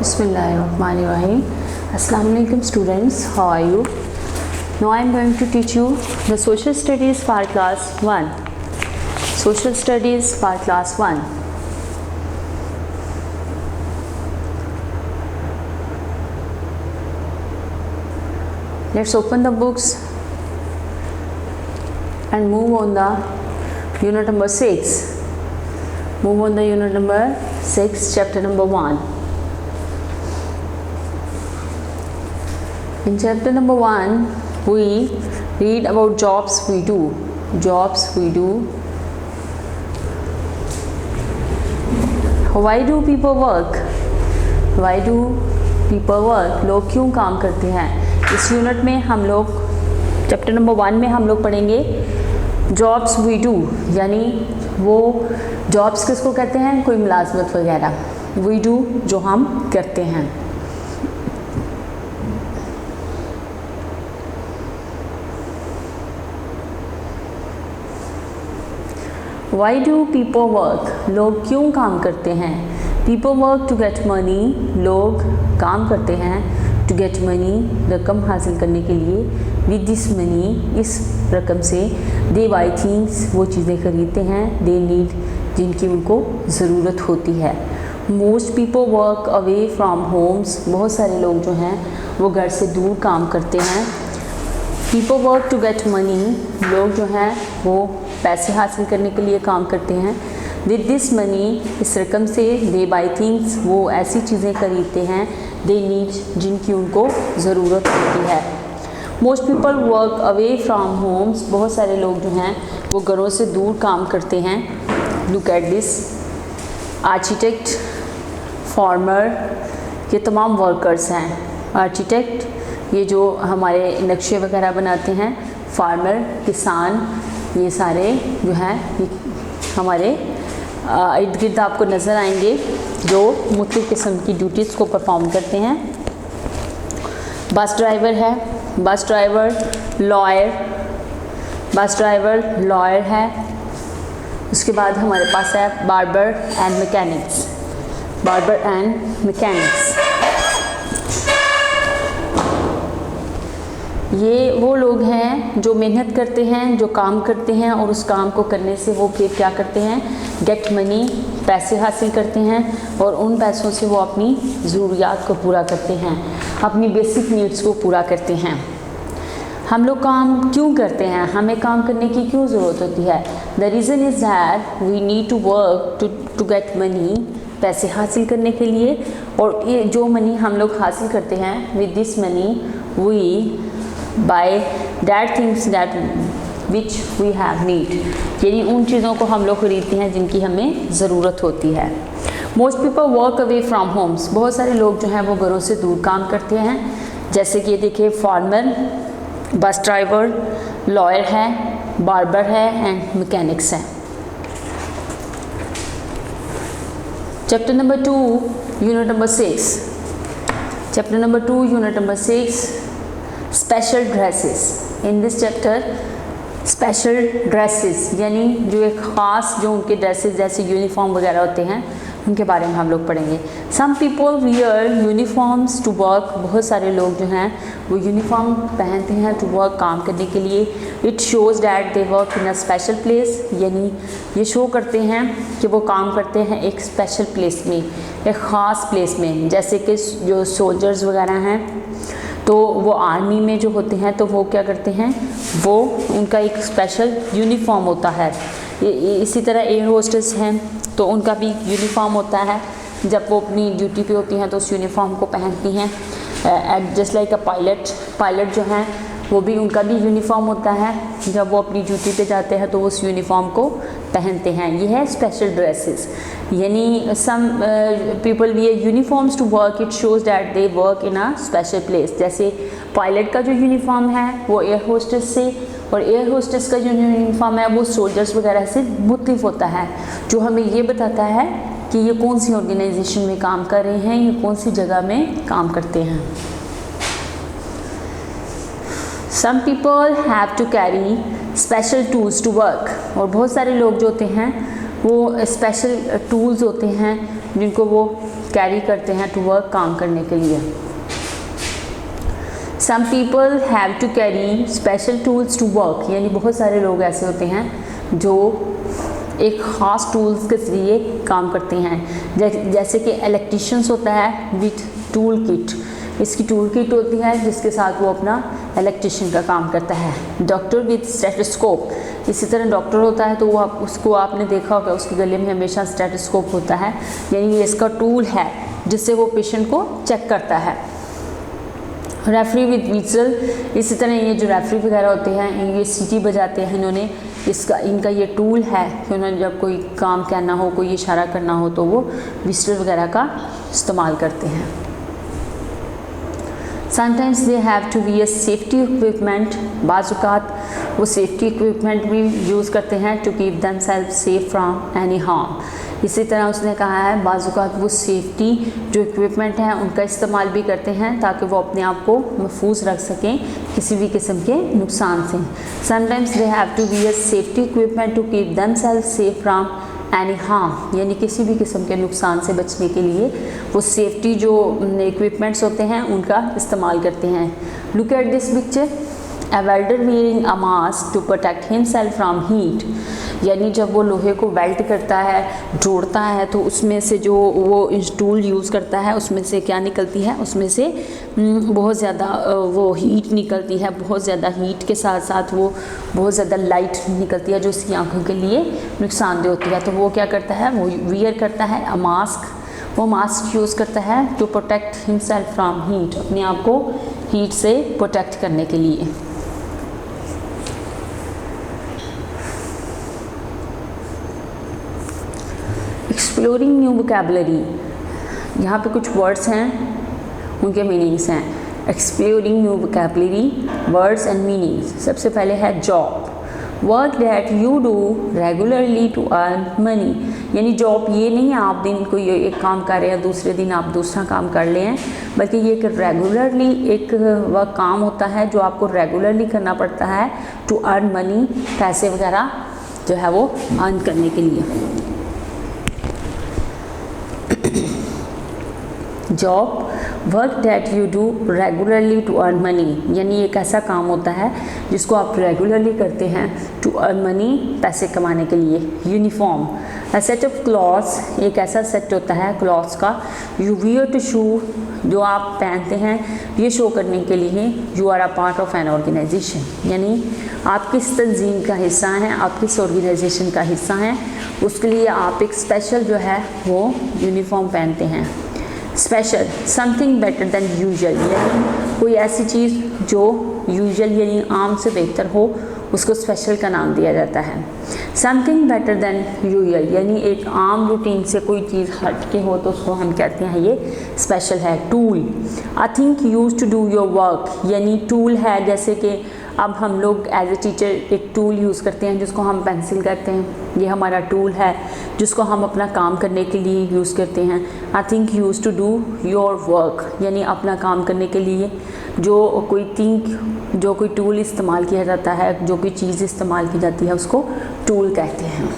Bismillahirrahmanirrahim. Assalamu alaikum students, how are you? Now I am going to teach you the social studies for class 1. Social studies for class 1. Let's open the books and move on the unit number 6. Move on the unit number 6, chapter number 1. In chapter number 1, we read about jobs we do. Jobs we do. Why do people work? Why do people work? लोग क्यों काम करते हैं? इस unit में हम लोग chapter number 1 में हम लोग पढ़ेंगे जॉब्स वी डू, यानी वो जॉब्स किसको कहते हैं, कोई मुलाजमत वगैरह, वी डू जो हम करते हैं। Why do people work? लोग क्यों काम करते हैं? People work to get money. लोग काम करते हैं to get money, रकम हासिल करने के लिए। With this money, इस रकम से they buy things, वो चीज़ें खरीदते हैं, they need, जिनकी उनको ज़रूरत होती है। Most people work away from homes. बहुत सारे लोग जो हैं वो घर से दूर काम करते हैं। People work to get money. लोग जो हैं वो पैसे हासिल करने के लिए काम करते हैं। With this money, इस रकम से they buy things, वो ऐसी चीज़ें खरीदते हैं they need, जिनकी उनको ज़रूरत होती है। Most people work away from homes. बहुत सारे लोग जो हैं वो घरों से दूर काम करते हैं। Look at this. Architect, farmer, ये तमाम वर्कर्स हैं। आर्किटेक्ट ये जो हमारे नक्शे वगैरह बनाते हैं, फार्मर किसान, ये सारे जो हैं हमारे इर्द गिर्द आपको नज़र आएंगे जो मुख्तलिफ़ किस्म की ड्यूटीज़ को परफॉर्म करते हैं। बस ड्राइवर है, bus driver lawyer, bus driver lawyer है। उसके बाद हमारे पास है barber and mechanics, barber and mechanics. ये वो लोग हैं जो मेहनत करते हैं, जो काम करते हैं और उस काम को करने से वो फिर क्या करते हैं, गेट मनी, पैसे हासिल करते हैं और उन पैसों से वो अपनी ज़रूरियात को पूरा करते हैं, अपनी बेसिक नीड्स को पूरा करते हैं। हम लोग काम क्यों करते हैं, हमें काम करने की क्यों ज़रूरत होती है? The reason is that we need to work to get money, पैसे हासिल करने के लिए। और ये जो मनी हम लोग हासिल करते हैं, with this money we buy that things that which we have need, यानी उन चीज़ों को हम लोग खरीदते हैं जिनकी हमें ज़रूरत होती है। Most people work away from homes, बहुत सारे लोग जो हैं वो घरों से दूर काम करते हैं। जैसे कि ये देखिए फार्मर, बस ड्राइवर, लॉयर है, बार्बर है एंड मैकेनिक्स है। Chapter number 2 unit number 6, chapter number 2 unit number 6, special dresses. In this chapter special dresses यानी जो एक ख़ास जो उनके ड्रेसेस जैसे यूनिफॉर्म वगैरह होते हैं उनके बारे में हम लोग पढ़ेंगे। Some people wear uniforms to work, बहुत सारे लोग जो हैं वो यूनिफॉर्म पहनते हैं टू वर्क, काम करने के लिए। It shows that they work in a special place, यानी ये शो करते हैं कि वो काम करते हैं एक स्पेशल प्लेस में, एक ख़ास प्लेस में। जैसे कि जो सोल्जर्स वगैरह हैं तो वो आर्मी में जो होते हैं तो वो क्या करते हैं, वो उनका एक स्पेशल यूनिफॉर्म होता है। इसी तरह एयर होस्टेस हैं तो उनका भी यूनिफॉर्म होता है, जब वो अपनी ड्यूटी पे होती हैं तो उस यूनिफॉर्म को पहनती हैं। Just like a pilot, pilot जो हैं वो भी उनका भी यूनिफॉर्म होता है, जब वो अपनी ड्यूटी पे जाते हैं तो वो उस यूनिफॉर्म को पहनते हैं। ये है स्पेशल ड्रेसेस, यानी some people wear uniforms to work, it shows that they work in a special place. जैसे पायलट का जो यूनिफॉर्म है वो एयर होस्टेस से, और एयर होस्टेस का जो यूनिफॉर्म है वो सोल्जर्स वगैरह से मुख्तलिफ होता है, जो हमें ये बताता है कि ये कौन सी ऑर्गेनाइजेशन में काम कर रहे हैं, ये कौन सी जगह में काम करते हैं। Some people have to carry special tools to work, और बहुत सारे लोग जो होते हैं वो स्पेशल टूल्स होते हैं जिनको वो कैरी करते हैं टू वर्क, काम करने के लिए। Some people have to carry special tools to work, यानी बहुत सारे लोग ऐसे होते हैं जो एक ख़ास टूल्स के ज़रिए काम करते हैं। जैसे कि इलेक्ट्रीशियंस होता है विथ टूल किट, इसकी टूल किट होती है जिसके साथ वो अपना इलेक्ट्रीशियन का काम करता है। डॉक्टर विथ स्टेथोस्कोप, इसी तरह डॉक्टर होता है तो वो उसको आपने देखा होगा उसके गले में हमेशा स्टेथोस्कोप होता है, यानी ये इसका टूल है जिससे वो पेशेंट को चेक करता है। रेफरी विद विजल, इसी तरह ये जो रेफरी वगैरह होते हैं ये सीटी बजाते हैं, इन्होंने इनका ये टूल है कि उन्होंने जब कोई काम कहना हो, कोई इशारा करना हो तो वो विस्टल वगैरह का इस्तेमाल करते हैं। Sometimes they have to wear safety equipment, बाज़-औक़ात वो सेफ्टी इक्विपमेंट भी यूज़ करते हैं to keep themselves safe from any harm. इसी तरह उसने कहा है बाज़-औक़ात वो सेफ्टी जो इक्विपमेंट हैं उनका इस्तेमाल भी करते हैं ताकि वो अपने आप को महफूज रख सकें किसी भी किस्म के नुकसान से। Sometimes they have to wear safety equipment to keep themselves safe from any harm, यानी किसी भी किस्म के नुकसान से बचने के लिए वो सेफ्टी जो इक्विपमेंट्स होते हैं उनका इस्तेमाल करते हैं। Look at this picture, a welder wearing a mask to protect himself from heat, यानी जब वो लोहे को वेल्ड करता है, जोड़ता है, तो उसमें से जो वो टूल यूज़ करता है उसमें से क्या निकलती है, उसमें से बहुत ज़्यादा वो हीट निकलती है, बहुत ज़्यादा हीट के साथ साथ वो बहुत ज़्यादा लाइट निकलती है जो उसकी आँखों के लिए नुकसानदेह होती है। तो वो क्या करता है, वो वियर करता है अ मास्क, वो मास्क यूज़ करता है to protect himself from heat, अपने आप को हीट से प्रोटेक्ट करने के लिए। एक्सप्लोरिंग न्यू वोकैबुलरी, यहाँ पे कुछ वर्ड्स हैं उनके मीनिंग्स हैं। Exploring new vocabulary, words and meanings. सबसे पहले है job, work that you do regularly to earn money, यानी जॉब ये नहीं है आप दिन कोई एक काम कर रहे हैं दूसरे दिन आप दूसरा काम कर ले हैं, बल्कि ये एक रेगुलरली एक वह काम होता है जो आपको रेगुलरली करना पड़ता है टू अर्न मनी, पैसे वगैरह जो है वो अर्न करने के लिए। Job, work that you do regularly to earn money, यानी एक ऐसा काम होता है जिसको आप रेगुलरली करते हैं टू अर्न मनी, पैसे कमाने के लिए। Uniform, a set of clothes, एक ऐसा सेट होता है क्लॉथ्स का, यू वियर टू शो, जो आप पहनते हैं ये शो करने के लिए you are a part of an organization, यानी आप किस तंजीम का हिस्सा हैं, आप किस ऑर्गेनाइजेशन का हिस्सा हैं, उसके लिए आप एक स्पेशल जो है वो यूनिफॉर्म पहनते हैं। Special, something better than usual, यानी कोई ऐसी चीज़ जो यूजुअल यानी आम से बेहतर हो उसको स्पेशल का नाम दिया जाता है। समथिंग बेटर दैन यूजुअल, यानी एक आम रूटीन से कोई चीज़ हट के हो तो उसको हम कहते हैं ये स्पेशल है। Tool, I think use to do your work, यानी टूल है जैसे कि अब हम लोग एज ए टीचर एक टूल यूज़ करते हैं जिसको हम पेंसिल कहते हैं, ये हमारा टूल है जिसको हम अपना काम करने के लिए यूज़ करते हैं। I think use to do your work, यानी अपना काम करने के लिए जो कोई टूल इस्तेमाल किया जाता है, जो कोई चीज़ इस्तेमाल की जाती है उसको टूल कहते हैं।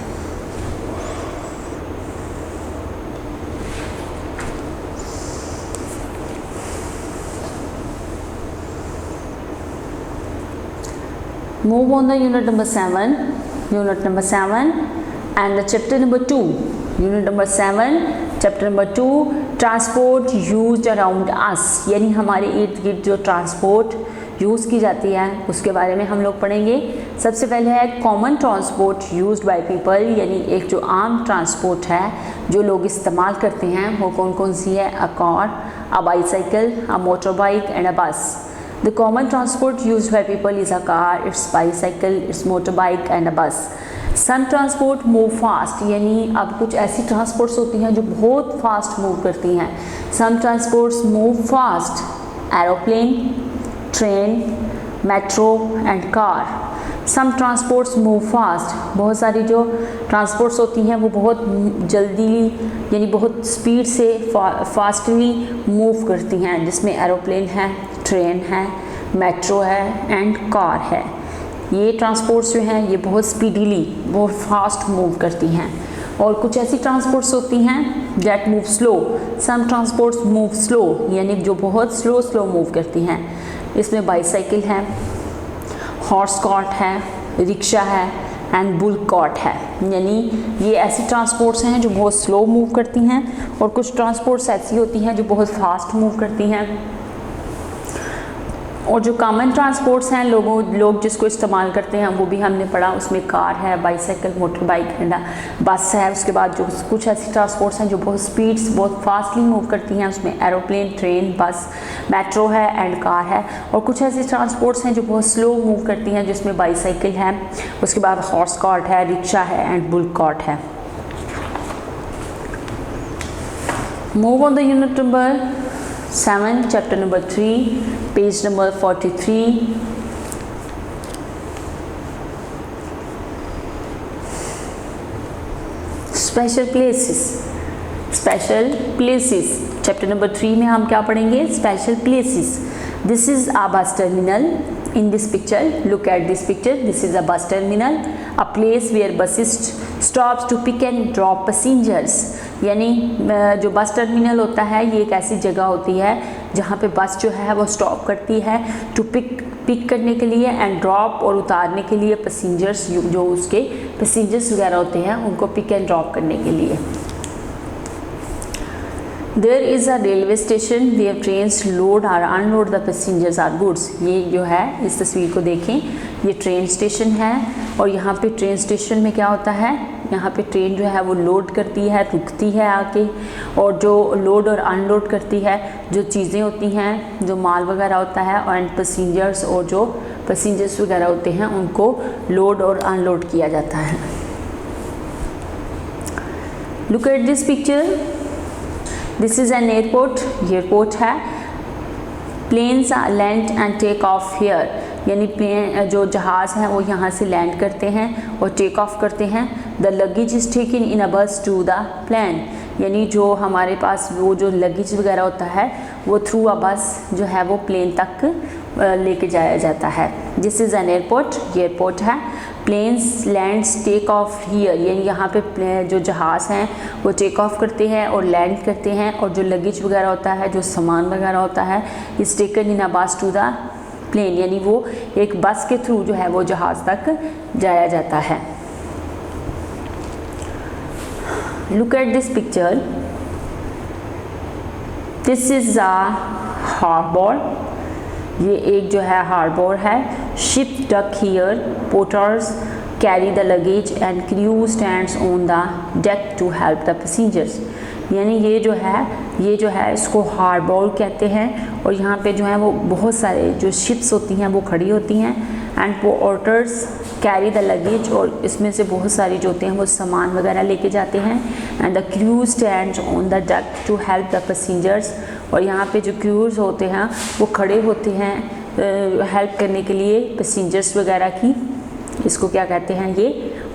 Move on the unit number 7 and the chapter number 2. Unit number 7 chapter number 2, transport used around us, यानी हमारे इर्द गिर्द जो ट्रांसपोर्ट यूज़ की जाती है उसके बारे में हम लोग पढ़ेंगे। सबसे पहले है common transport used by people, यानी एक जो आम ट्रांसपोर्ट है जो लोग इस्तेमाल करते हैं वो कौन कौन सी है। A car, a bicycle, a motor bike and अ बस। The common transport used by people is a car, its bicycle, its motorbike and a bus. Some transport move fast, यानी अब कुछ ऐसी ट्रांसपोर्ट्स होती हैं जो बहुत फास्ट मूव करती हैं। Some transports move fast, aeroplane, train, metro and car. Some transports move fast, बहुत सारी जो ट्रांसपोर्ट्स होती हैं वो बहुत जल्दी यानी बहुत स्पीड से फास्टली मूव करती हैं, जिसमें एरोप्लेन है, ट्रेन है, मेट्रो है एंड कार है। ये ट्रांसपोर्ट्स जो हैं ये बहुत स्पीडीली बहुत फास्ट मूव करती हैं। और कुछ ऐसी ट्रांसपोर्ट्स होती हैं that move slow, some transports move slow, यानी जो बहुत स्लो मूव करती हैं। इसमें बाईसाइकिल है, हॉर्स कार्ट है, रिक्शा है एंड बुल कार्ट है, यानी ये ऐसी ट्रांसपोर्ट्स हैं जो बहुत स्लो मूव करती हैं और कुछ ट्रांसपोर्ट्स ऐसी होती हैं जो बहुत फास्ट मूव करती हैं। और जो कॉमन ट्रांसपोर्ट्स हैं लोग जिसको इस्तेमाल करते हैं वो भी हमने पढ़ा, उसमें कार है, बाईसाइकिल, मोटर बाइक है, बस है। उसके बाद जो कुछ ऐसी ट्रांसपोर्ट्स हैं जो बहुत स्पीड्स बहुत फास्टली मूव करती हैं, उसमें एरोप्लेन, ट्रेन, बस, मेट्रो है एंड कार है। और कुछ ऐसी ट्रांसपोर्ट्स हैं जो बहुत स्लो मूव करती हैं जिसमें बाईसाइकिल है, उसके बाद हॉर्स कार्ट है, रिक्शा है एंड बुल कार्ट है। Move on the unit number 7, chapter number 3, page number 43. Special places, special places. Chapter number 3 में हम क्या पढ़ेंगे? Special places. This is a bus terminal. In this picture, look at this picture. This is a bus terminal, a place where buses stops to pick and drop passengers. यानी जो bus terminal होता है ये एक ऐसी जगह होती है जहाँ पे बस जो है वो स्टॉप करती है टू पिक करने के लिए एंड ड्रॉप और उतारने के लिए पैसेंजर्स, जो उसके पैसेंजर्स वगैरह होते हैं उनको पिक एंड ड्रॉप करने के लिए। There is a railway station where trains load or unload the passengers or goods. ये जो है इस तस्वीर को देखें, ये ट्रेन स्टेशन है और यहाँ पे ट्रेन स्टेशन में क्या होता है, यहाँ पे ट्रेन जो है वो लोड करती है, रुकती है आके, और जो लोड और अनलोड करती है जो चीज़ें होती हैं, जो माल वगैरह होता है एंड पैसेंजर्स, और जो पैसेंजर्स वगैरह होते हैं उनको लोड और अनलोड किया जाता है। Look at this picture. This is an airport. Airport है। Planes land and take off here, यानी प्लेन जो जहाज़ हैं वो यहाँ से लैंड करते हैं और टेक ऑफ करते हैं। The luggage is taken in a bus to the plane, यानी जो हमारे पास वो जो लगेज वगैरह होता है वो थ्रू अ बस जो है वो प्लेन तक लेके जाया जाता है। This is an airport, airport है। Planes lands take off here, यानी यहाँ पे जो जहाज़ हैं वो टेक ऑफ करते हैं और लैंड करते हैं, और जो लगेज वगैरह होता है, जो सामान वगैरह होता है, is taken in a bus to the plane, यानी वो एक बस के थ्रू जो है वो जहाज़ तक जाया जाता है। Look at this picture, this is a harbour, ये एक जो है हार्बर है। Ship dock here, porters carry the luggage and crew stands on the deck to help the passengers, यानी ये जो है इसको हार्बर कहते हैं। और यहाँ पे जो है वो बहुत सारे जो शिप्स होती हैं वो खड़ी होती हैं and porters carry the luggage, और इसमें से बहुत सारी जो होते हैं वो सामान वगैरह लेके जाते हैं। And the crew stands on the deck to help the passengers, और यहाँ पे जो क्रूज होते हैं वो खड़े होते हैं हेल्प करने के लिए पैसेंजर्स वगैरह की। इसको क्या कहते हैं, ये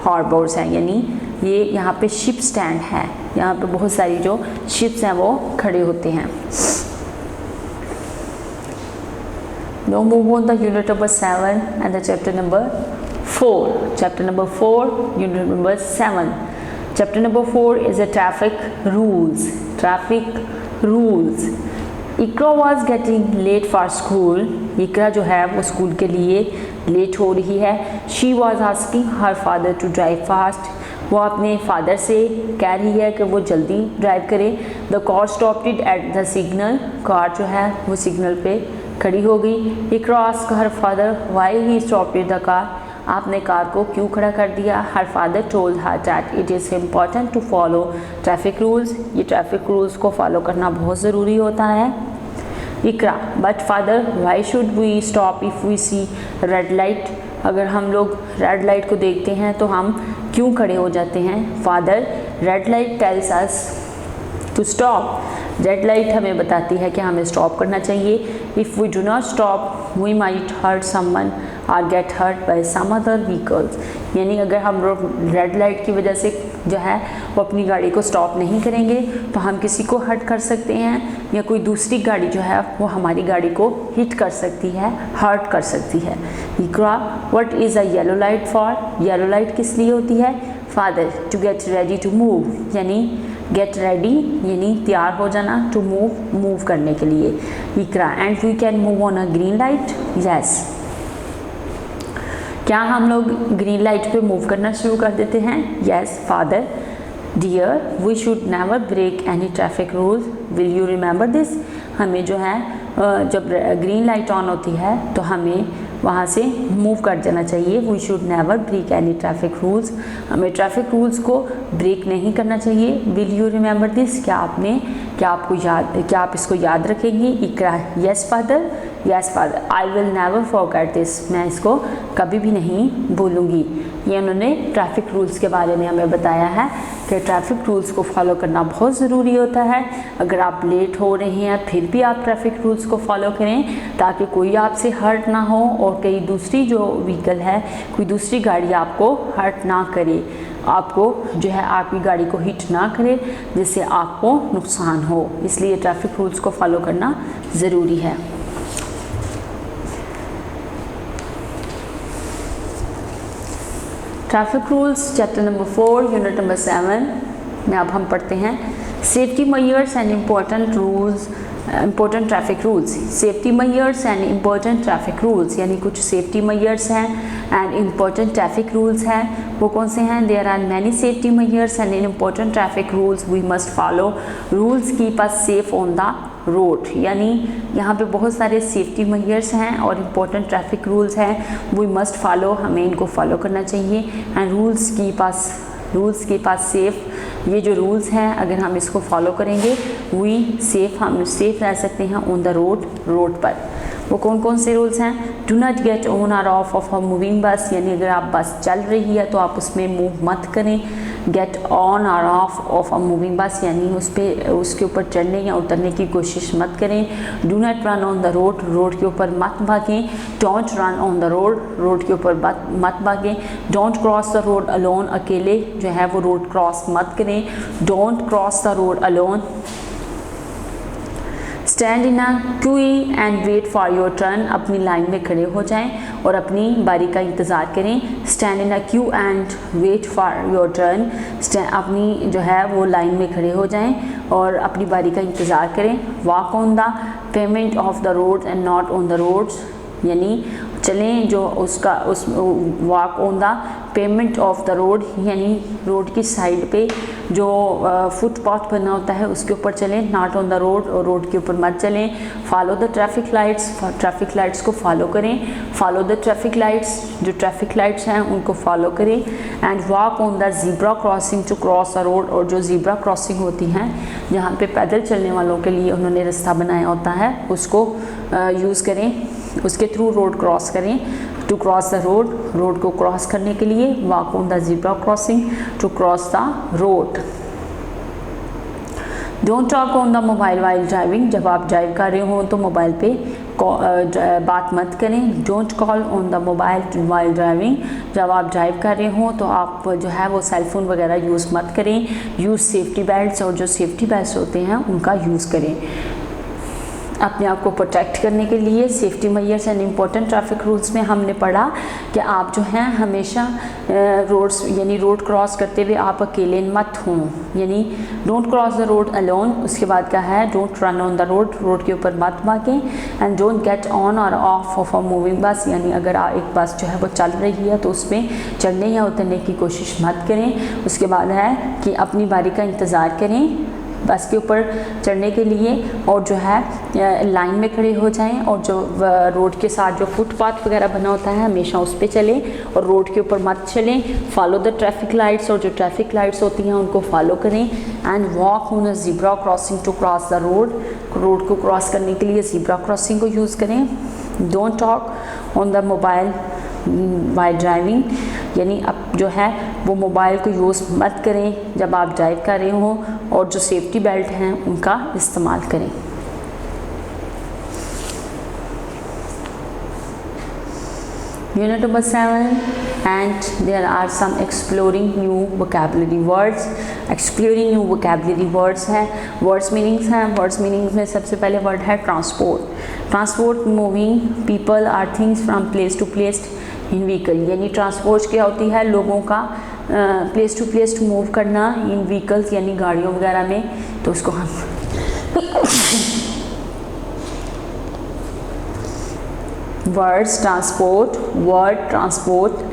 हार्बर्स हैं, यानी ये यहाँ पे शिप स्टैंड है, यहाँ पे बहुत सारी जो शिप्स हैं वो खड़े होते हैं। Now move on the unit number 7 and the chapter number 4. Chapter number 4, unit number 7. Chapter number 4 is a traffic rules. Traffic rules. Ikra was getting late for school. Ikra जो है वो स्कूल के लिए लेट हो रही है। She was asking her father to drive fast. वो अपने फादर से कह रही है कि वो जल्दी ड्राइव करे। The car stopped at the signal. Car जो है वो सिग्नल पे खड़ी हो गई। Ikra asked her father why he stopped the car. आपने कार को क्यों खड़ा कर दिया? Her father told her that it is important to follow traffic rules. ये ट्रैफिक रूल्स को फॉलो करना बहुत ज़रूरी होता है। इकरा, but father why should we stop if we see red light? अगर हम लोग रेड लाइट को देखते हैं तो हम क्यों खड़े हो जाते हैं? Father, red light tells us to stop. Red light हमें बताती है कि हमें स्टॉप करना चाहिए। If we do not stop we might hurt someone or get hurt by some other vehicles, यानी अगर हम लोग रेड लाइट की वजह से जो है वो अपनी गाड़ी को स्टॉप नहीं करेंगे तो हम किसी को हर्ट कर सकते हैं, या कोई दूसरी गाड़ी जो है वो हमारी गाड़ी को हिट कर सकती है, हर्ट कर सकती है। Iqra, what is a yellow light for? Yellow light किस लिए होती है? Father. To get ready to move यानी गेट रेडी यानी तैयार हो जाना, टू मूव करने के लिए। Iqra and we can move on a green light, yes. क्या हम लोग ग्रीन लाइट पे मूव करना शुरू कर देते हैं? Yes father. Dear we should never break any traffic rules, will you remember this. हमें जो है जब ग्रीन लाइट ऑन होती है तो हमें वहाँ से मूव कर जाना चाहिए। We should never break any traffic rules, हमें ट्रैफिक रूल्स को ब्रेक नहीं करना चाहिए। विल यू रिमेंबर दिस, क्या आप इसको याद रखेंगे? Iqra yes father, yes father. I will never forget this, मैं इसको कभी भी नहीं भूलूंगी। ये उन्होंने ट्रैफिक रूल्स के बारे में हमें बताया है कि ट्रैफिक रूल्स को फॉलो करना बहुत ज़रूरी होता है। अगर आप लेट हो रहे हैं फिर भी आप ट्रैफिक रूल्स को फॉलो करें ताकि कोई आपसे हर्ट ना हो और कई दूसरी जो व्हीकल है, कोई दूसरी गाड़ी आपको हर्ट ना करे, आपको जो है आपकी गाड़ी को हिट ना करे जिससे आपको नुकसान हो। इसलिए ट्रैफिक रूल्स को फॉलो करना ज़रूरी है। Traffic rules chapter number 4 unit number 7 में अब हम पढ़ते हैं safety measures and important traffic rules. Safety measures and important traffic rules यानी कुछ सेफ्टी मेजर्स हैं एंड इम्पोर्टेंट ट्रैफिक रूल्स हैं। वो कौन से हैं? There are many safety measures and important traffic rules we must follow, rules keep us safe on the road. यानी यहाँ पे बहुत सारे सेफ्टी मेजर्स हैं और इम्पोर्टेंट ट्रैफिक रूल्स हैं, वी मस्ट फॉलो, हमें इनको फॉलो करना चाहिए। एंड रूल्स के पास सेफ, ये जो रूल्स हैं अगर हम इसको फॉलो करेंगे हम सेफ रह सकते हैं ऑन द रोड पर। वो कौन कौन से रूल्स हैं? डू नॉट गेट ऑन और ऑफ अ मूविंग बस, यानी अगर आप बस चल रही है तो आप उसमें मूव मत करें। गेट ऑन और ऑफ अ मूविंग बस यानी उसके ऊपर चढ़ने या उतरने की कोशिश मत करें। Do not run on the road के ऊपर मत भागें। Don't run on the road के ऊपर मत भागें। Don't cross the road alone, अकेले जो है वो रोड क्रॉस मत करें। Don't cross the road alone. Stand in a queue and wait for your turn, अपनी लाइन में खड़े हो जाएं और अपनी बारी का इंतज़ार करें। Stand in a queue and wait for your turn, अपनी जो है वो लाइन में खड़े हो जाएं और अपनी बारी का इंतज़ार करें। Walk on the pavement of the road and not on the roads, यानी चलें जो उस walk on the pavement of the road यानी रोड की साइड पे जो फुटपाथ बना होता है उसके ऊपर चलें, नॉट ऑन द रोड, और रोड के ऊपर मत चलें। फॉलो द ट्रैफिक लाइट्स को फॉलो करें। फॉलो द ट्रैफिक लाइट्स, जो ट्रैफिक लाइट्स हैं उनको फॉलो करें। And walk on the zebra crossing to cross the road, और जो ज़ीब्रा क्रॉसिंग होती हैं जहाँ पे पैदल चलने वालों के लिए उन्होंने रास्ता बनाया होता है उसको यूज़ करें, उसके थ्रू रोड क्रॉस करें। टू क्रॉस द रोड को क्रॉस करने के लिए walk on the zebra crossing to cross the road. Don't talk on the mobile while driving, जब आप ड्राइव कर रहे हो तो मोबाइल पे बात मत करें। Don't call on the mobile while driving, जब आप ड्राइव कर रहे हो तो आप जो है वो सेलफोन वगैरह यूज़ मत करें। यूज़ सेफ्टी बेल्ट्स, और जो सेफ्टी बेल्ट्स होते हैं उनका यूज़ करें। अपने आप को प्रोटेक्ट करने के लिए safety measures and important traffic rules में हमने पढ़ा कि आप जो हैं हमेशा रोड क्रॉस करते हुए आप अकेले मत हों, यानी don't cross the road alone. उसके बाद क्या है? Don't run on the road के ऊपर मत भागें। एंड डोंट गेट ऑन और ऑफ अ मूविंग बस, यानी अगर एक बस जो है वो चल रही है तो उसमें चढ़ने या उतरने की कोशिश मत करें। उसके बाद है कि अपनी बारी का इंतज़ार करें बस के ऊपर चढ़ने के लिए, और जो है लाइन में खड़े हो जाएं, और जो रोड के साथ जो फुटपाथ वगैरह बना होता है हमेशा उस पर चलें और रोड के ऊपर मत चलें। फॉलो द ट्रैफिक लाइट्स, और जो ट्रैफिक लाइट्स होती हैं उनको फॉलो करें। And walk on a zebra crossing to cross the road को क्रॉस करने के लिए ज़ीब्रा क्रॉसिंग को यूज़ करें। Don't talk on the mobile while driving, यानी अब जो है वो मोबाइल को यूज़ मत करें जब आप ड्राइव कर रहे हो, और जो सेफ्टी बेल्ट हैं उनका इस्तेमाल करें। Unit number 7, and there are some exploring new vocabulary words. Exploring new vocabulary words है, words meanings हैं। words meanings में सबसे पहले word है transport, moving people or things from place to place in vehicle, यानी ट्रांसपोर्ट क्या होती है? लोगों का प्लेस टू प्लेस मूव करना इन व्हीकल्स यानी गाड़ियों वगैरह में, तो उसको हम words transport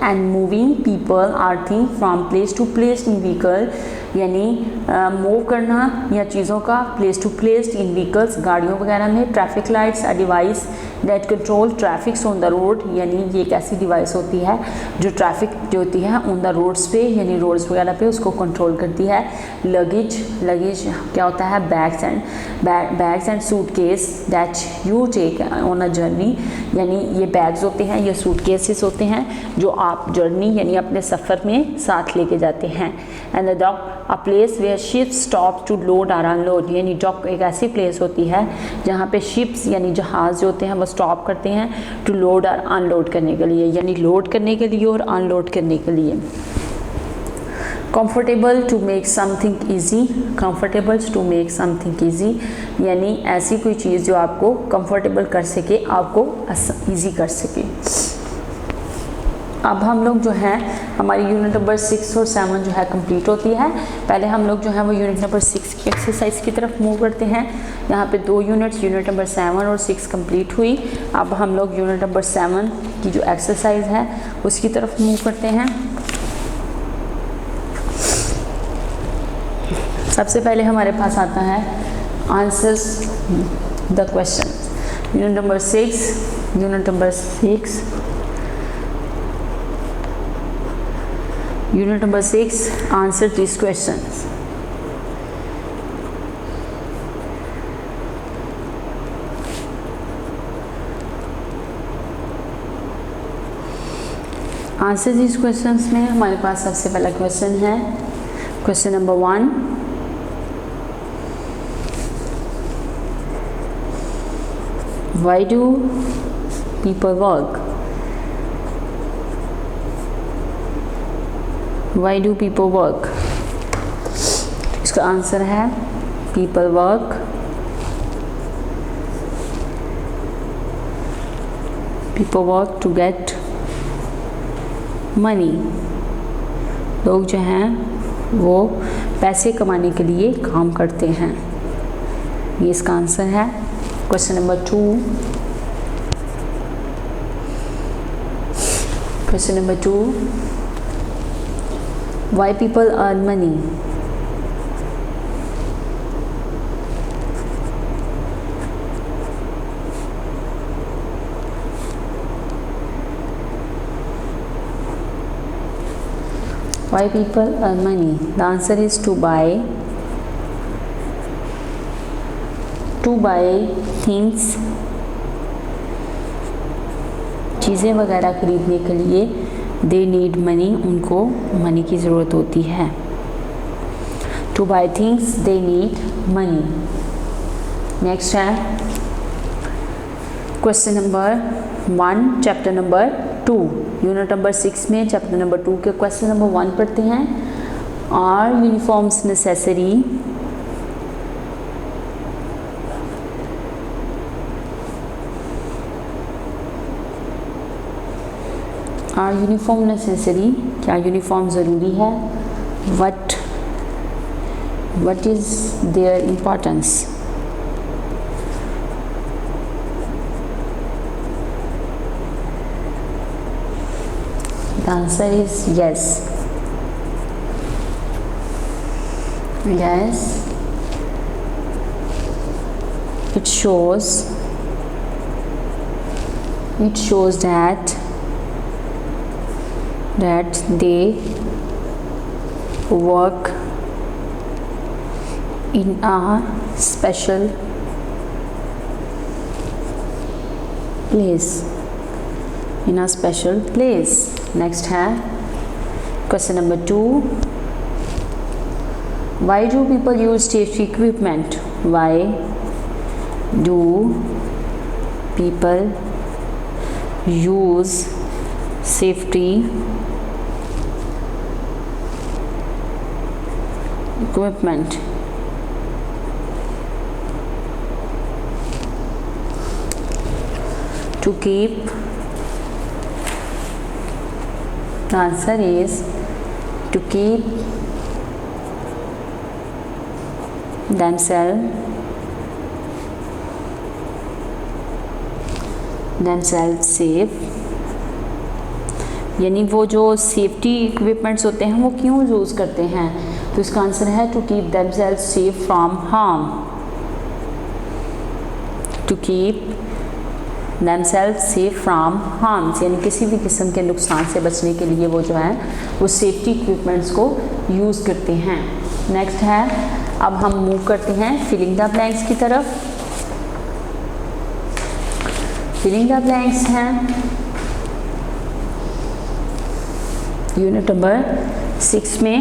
and moving people or thing from place to place in vehicle, यानी मूव करना या चीज़ों का place to place in vehicles गाड़ियों वगैरह में। Traffic lights are device that control traffics on the road, यानी ये एक ऐसी डिवाइस होती है जो ट्रैफिक जो होती है ऑन द रोड्स पे यानी रोड्स वगैरह पे उसको कंट्रोल करती है। लगेज क्या होता है, bags and suitcase that you take on a journey, यानी ये बैग्स होते हैं, ये सूटकेसेस होते हैं जो आप जर्नी यानी अपने सफ़र में साथ लेके जाते हैं। And the dock a place where ships stop to load और अनलोड, यानी डॉक एक ऐसी प्लेस होती है जहाँ पे शिप्स यानी जहाज़ जो होते हैं वो स्टॉप करते हैं टू लोड और अनलोड करने के लिए, यानी लोड करने के लिए और अनलोड करने के लिए। Comfortable to make something easy, comfortable to make something easy, यानी ऐसी कोई चीज़ जो आपको कंफर्टेबल कर सके, आपको ईजी कर सके। अब हम लोग जो है हमारी यूनिट नंबर 6 और 7 जो है कंप्लीट होती है। पहले हम लोग जो है वो यूनिट नंबर 6 की एक्सरसाइज की तरफ मूव करते हैं। यहाँ पे 2 यूनिट्स यूनिट नंबर 7 और 6 कंप्लीट हुई। अब हम लोग यूनिट नंबर 7 की जो एक्सरसाइज है उसकी तरफ मूव करते हैं। सबसे पहले हमारे पास आता है answers the question. Unit number 6 Unit number 6, answer these questions. Answer these questions में हमारे पास सबसे पहला क्वेश्चन है, question number 1, why do people work? Why do people work? इसका आंसर है people work to get money। लोग जो हैं वो पैसे कमाने के लिए काम करते हैं, ये इसका आंसर है। Question number 2, why people earn money? Why people earn money? The answer is to buy things, चीज़ें वगैरह खरीदने के लिए दे नीड मनी, उनको मनी की ज़रूरत होती है। To buy things they need money. Next है question number 1 chapter number 2 unit number 6 में चैप्टर नंबर 2 के क्वेश्चन नंबर 1 पढ़ते हैं। Are uniforms necessary? Are uniform necessary? क्या यूनिफॉर्म ज़रूरी है? What is their importance? The answer is yes. Yes, it shows that they work in a special place. Next है question number 2, why do people use safety equipment? Why do people use safety equipment? To keep, the answer is to keep themselves safe, यानी वो जो safety equipments होते हैं वो क्यों use करते हैं, तो इसका आंसर है to keep themselves safe from harm, to keep themselves safe from harms, यानी किसी भी किस्म के नुकसान से बचने के लिए वो जो है वो सेफ्टी इक्विपमेंट्स को यूज़ करते हैं। नेक्स्ट है, अब हम मूव करते हैं फिलिंग द ब्लैंक्स की तरफ। फिलिंग द ब्लैंक्स हैं यूनिट नंबर 6 में।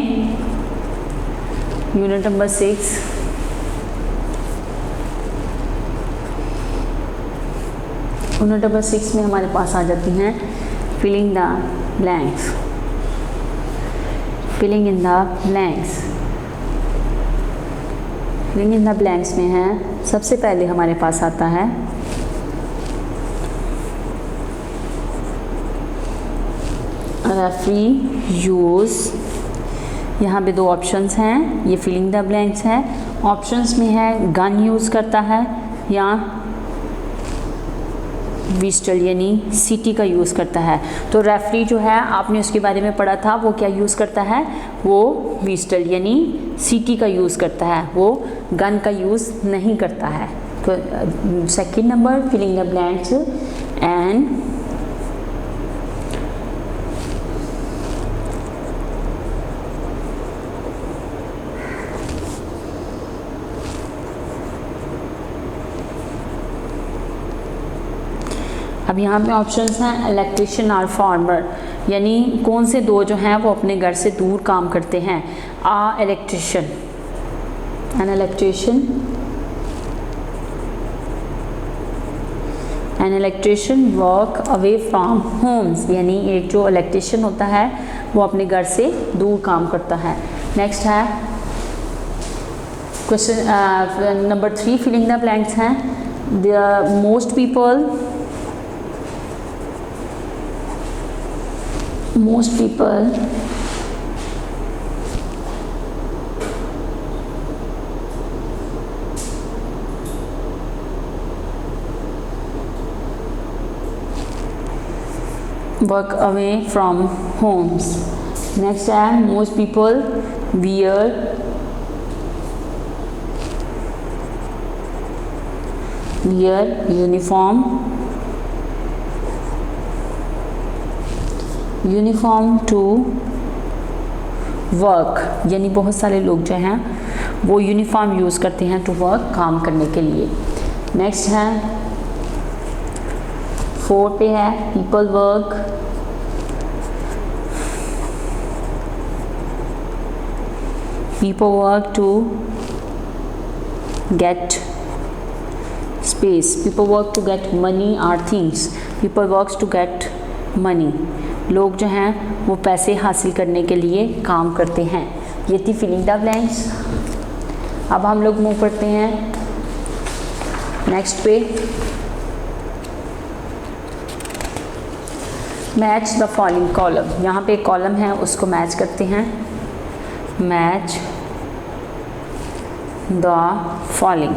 यूनिट नंबर 6 यूनिट नंबर 6 में हमारे पास आ जाती हैं filling the blanks. Filling in the blanks, filling in the blanks में है, सबसे पहले हमारे पास आता है रेफरी यूज़। यहाँ पे दो ऑप्शंस हैं, ये फिलिंग द ब्लैंक्स है। ऑप्शंस में है गन यूज़ करता है या विस्टल यानी सीटी का यूज़ करता है। तो रेफरी जो है आपने उसके बारे में पढ़ा था, वो क्या यूज़ करता है, वो विस्टल यानी सीटी का यूज़ करता है, वो गन का यूज़ नहीं करता है। तो second number filling the blanks and अब यहाँ पे ऑप्शंस हैं इलेक्ट्रिशियन और फार्मर, यानी कौन से दो जो हैं वो अपने घर से दूर काम करते हैं। Electrician, an electrician work away from homes, यानी एक जो इलेक्ट्रिशियन होता है वो अपने घर से दूर काम करता है। नेक्स्ट है question number 3 filling the blanks हैं the most people work away from homes. Next है most people wear uniform to work, यानी बहुत सारे लोग जो हैं वो यूनिफॉर्म यूज़ करते हैं टू वर्क, काम करने के लिए। नेक्स्ट है 4 पे है people work to get space, people work to get money or things, people work to get money, लोग जो हैं वो पैसे हासिल करने के लिए काम करते हैं। ये थी फिलिंग द ब्लैंक्स। अब हम लोग मूव करते हैं नेक्स्ट पे, मैच द फॉलोइंग कॉलम। यहाँ पे एक कॉलम है उसको मैच करते हैं, मैच द फॉलोइंग।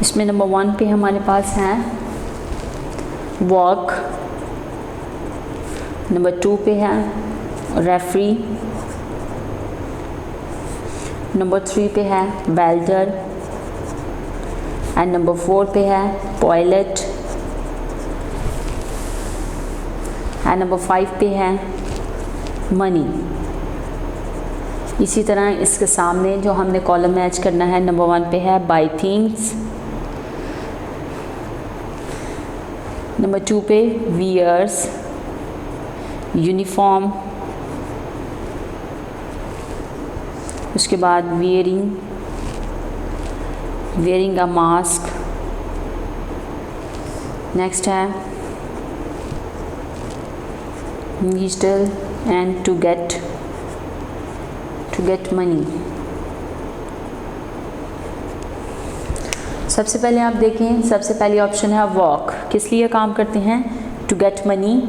इसमें नंबर 1 पे हमारे पास है वर्क, नंबर 2 पे है रेफरी, नंबर 3 पे है वेल्डर एंड नंबर 4 पे है टॉयलेट एंड नंबर 5 पे है मनी। इसी तरह इसके सामने जो हमने कॉलम मैच करना है, नंबर 1 पे है बाय थिंग्स, नंबर 2 पे वियर्स यूनिफॉर्म, उसके बाद वेयरिंग अ मास्क। नेक्स्ट है विजिटल एंड टू गेट मनी। सबसे पहले आप देखें, सबसे पहली ऑप्शन है वर्क, किस लिए काम करते हैं, टू गेट मनी,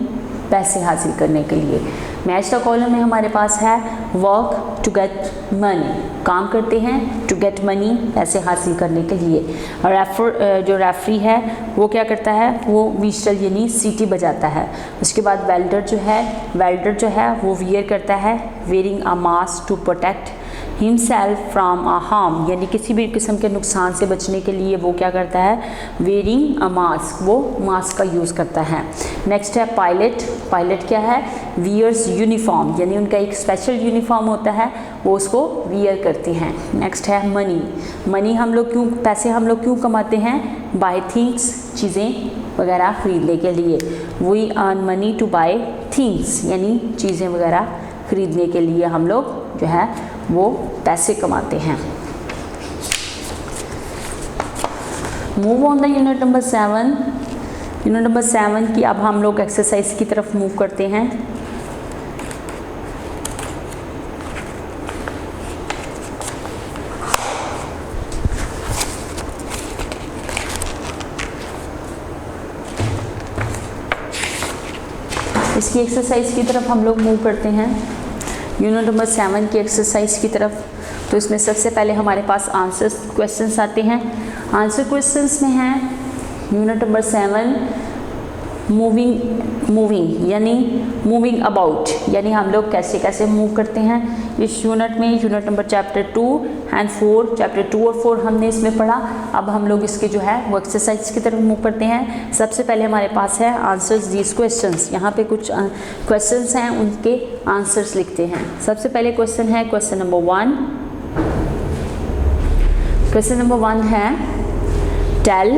पैसे हासिल करने के लिए। मैच द कॉलम में हमारे पास है वर्क टू गेट मनी, काम करते हैं टू गेट मनी, पैसे हासिल करने के लिए। जो रेफरी है वो क्या करता है, वो व्हिस्टल यानी सीटी बजाता है। उसके बाद वेल्डर जो है वो वियर करता है wearing a mask to protect himself from a harm, यानी किसी भी किस्म के नुकसान से बचने के लिए वो क्या करता है, वेयरिंग अ मास्क, वो मास्क का यूज़ करता है। नेक्स्ट है पायलट क्या है, वियर्स यूनिफॉर्म, यानी उनका एक स्पेशल यूनिफॉर्म होता है, वो उसको वियर करते हैं। नेक्स्ट है मनी पैसे हम लोग क्यों कमाते हैं, बाय थिंग्स, चीज़ें वगैरह खरीदने के लिए। We earn money to buy things, यानी चीज़ें वगैरह खरीदने के लिए हम लोग जो है वो पैसे कमाते हैं। Move on the unit number 7। Unit number 7 की अब हम लोग एक्सरसाइज की तरफ मूव करते हैं। इसकी एक्सरसाइज की तरफ हम लोग मूव करते हैं, यूनिट नंबर 7 की एक्सरसाइज की तरफ। तो इसमें सबसे पहले हमारे पास आंसर क्वेश्चंस आते हैं। आंसर क्वेश्चंस में है यूनिट नंबर 7 मूविंग यानी मूविंग अबाउट, यानी हम लोग कैसे कैसे मूव करते हैं इस यूनिट में। Unit number chapter 2 and 4, chapter 2 और 4 हमने इसमें पढ़ा। अब हम लोग इसके जो है वो एक्सरसाइज की तरफ मूव करते हैं। सबसे पहले हमारे पास है आंसर्स दीज क्वेश्चंस। यहाँ पे कुछ क्वेश्चंस हैं, उनके आंसर्स लिखते हैं। सबसे पहले क्वेश्चन है क्वेश्चन नंबर 1। क्वेश्चन नंबर 1 है tell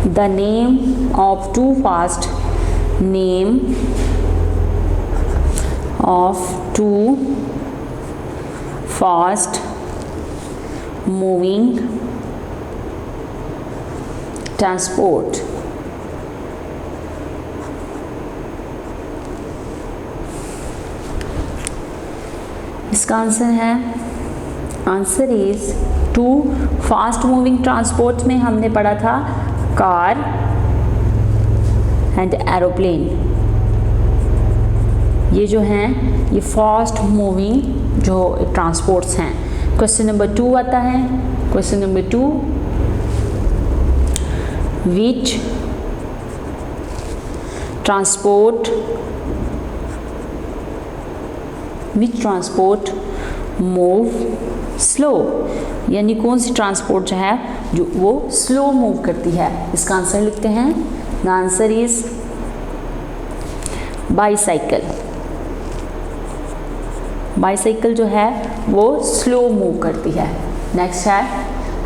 the name of two fast moving transport। इसका आंसर है, answer is 2 fast moving transport में हमने पढ़ा था कार एंड एरोप्लेन। ये जो हैं ये फास्ट मूविंग जो ट्रांसपोर्ट्स हैं। क्वेश्चन नंबर 2 आता है, क्वेश्चन नंबर 2 विच ट्रांसपोर्ट मूव स्लो, यानी कौन सी ट्रांसपोर्ट जो है जो वो स्लो मूव करती है। इसका आंसर लिखते हैं, the answer is bicycle. Bicycle जो है वो स्लो मूव करती है। नेक्स्ट है,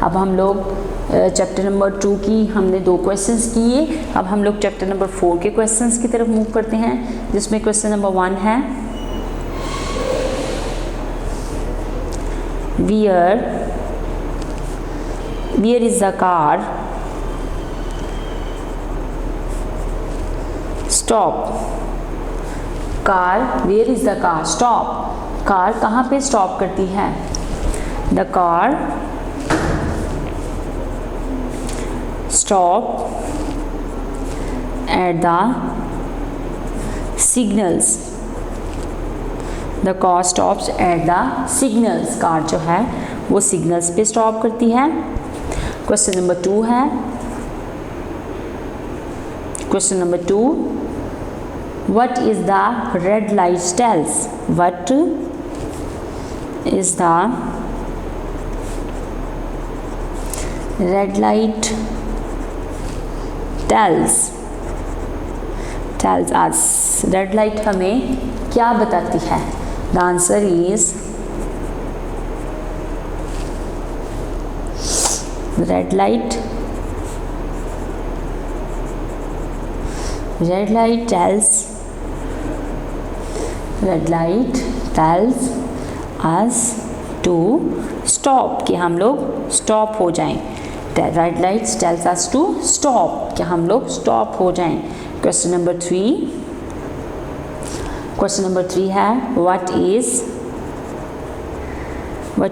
अब हम लोग चैप्टर नंबर 2 की हमने 2 क्वेश्चंस किए। अब हम लोग चैप्टर नंबर 4 के क्वेश्चंस की तरफ मूव करते हैं, जिसमें क्वेश्चन नंबर 1 है Where is the car stop? Where is the car stop? Car कहाँ पे स्टॉप करती है? The car stop at the signals। The car stops at the signals. Car जो है वो सिग्नल्स पे स्टॉप करती है। क्वेश्चन नंबर 2 है, question number 2 what is the red light tells? What is the red light tells us? Red light हमें क्या बताती है? The answer is red light tells us to stop, कि हम लोग स्टॉप हो जाएं। Red light tells us to stop, कि हम लोग स्टॉप हो जाएं। क्वेश्चन नंबर 3, क्वेश्चन नंबर 3 है what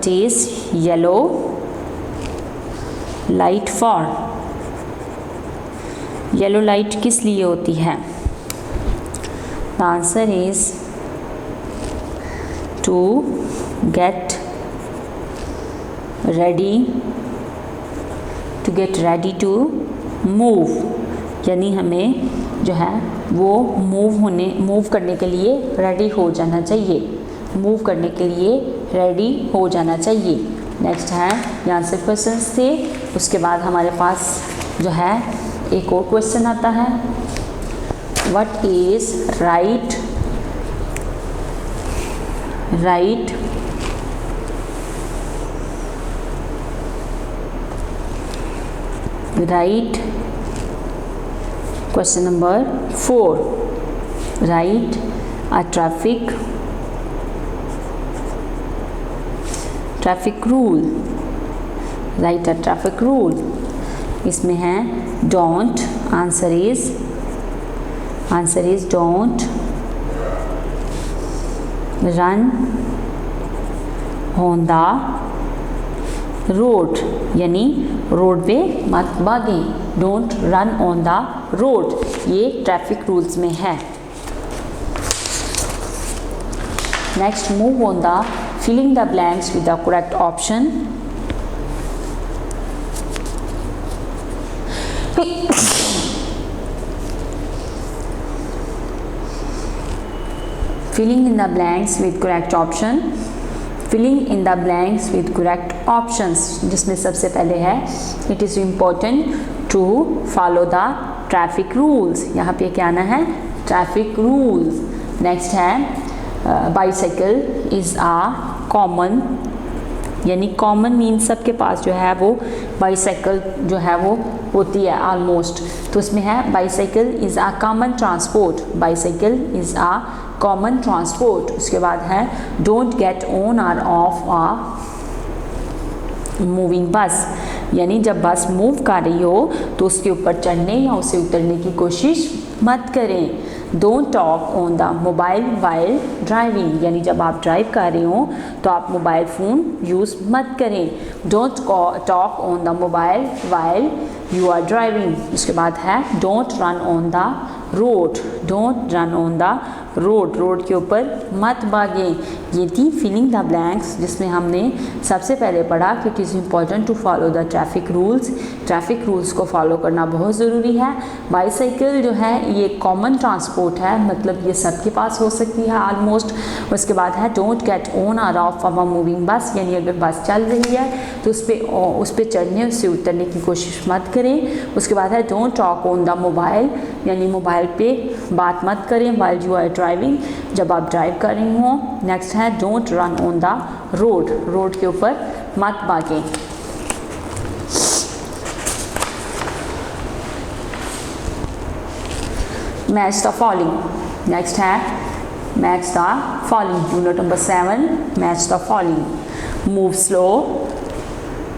is yellow light for? Yellow light किस लिए होती है? The answer is to get ready, to get ready to move, यानी हमें जो है वो मूव करने के लिए रेडी हो जाना चाहिए, मूव करने के लिए रेडी हो जाना चाहिए। नेक्स्ट है, यहाँ से क्वेश्चंस थे। उसके बाद हमारे पास जो है एक और क्वेश्चन आता है, what is right question number 4, right a traffic rule, right a traffic rule. इसमें है don't, answer is don't run on the road, यानी रोड पे मत भागें, don't run on the road, ये ट्रैफिक रूल्स में है। Next, move on the filling the blanks with the correct option. Filling in the blanks with correct option. Filling in the blanks with correct options, जिसमें सबसे पहले है it is important to follow the traffic rules, यहाँ पे क्या आना है, traffic rules। Next है बाईसाइकिल इज़ आ कॉमन, यानी कॉमन मीन्स सबके पास जो है वो बाईसाइकिल जो है वो होती है ऑलमोस्ट, तो उसमें है bicycle is a common transport, bicycle is a common transport. उसके बाद है डोंट गेट ऑन और ऑफ आ मूविंग बस, यानी जब बस मूव कर रही हो तो उसके ऊपर चढ़ने या उसे उतरने की कोशिश मत करें। Don't talk on the mobile while driving, यानी जब आप ड्राइव कर रहे हो तो आप मोबाइल फ़ोन यूज़ मत करें। Don't talk on the mobile while you are driving. उसके बाद है don't run on the road, don't run on the road, road के ऊपर मत भागें। ये थी फिलिंग द ब्लैंक्स, जिसमें हमने सबसे पहले पढ़ा कि it is important to follow the traffic rules, traffic rules को फॉलो करना बहुत ज़रूरी है। बाईसाइकिल जो है ये कॉमन ट्रांसपोर्ट है, मतलब ये सबके पास हो सकती है ऑलमोस्ट। उसके बाद है डोंट गेट ऑन और ऑफ अ मूविंग बस, यानी अगर बस चल रही है तो उस पर चढ़ने उससे उतरने की कोशिश मत करें। उसके बाद है don't talk on the mobile, यानी मोबाइल पे बात मत करें वाइल यू आर ड्राइविंग, जब आप ड्राइव कर रही हो। नेक्स्ट है don't run on the road, road के ऊपर मत भागें। मैच द फॉलोइंग, नेक्स्ट है match the following, unit number 7, match the following. Move slow,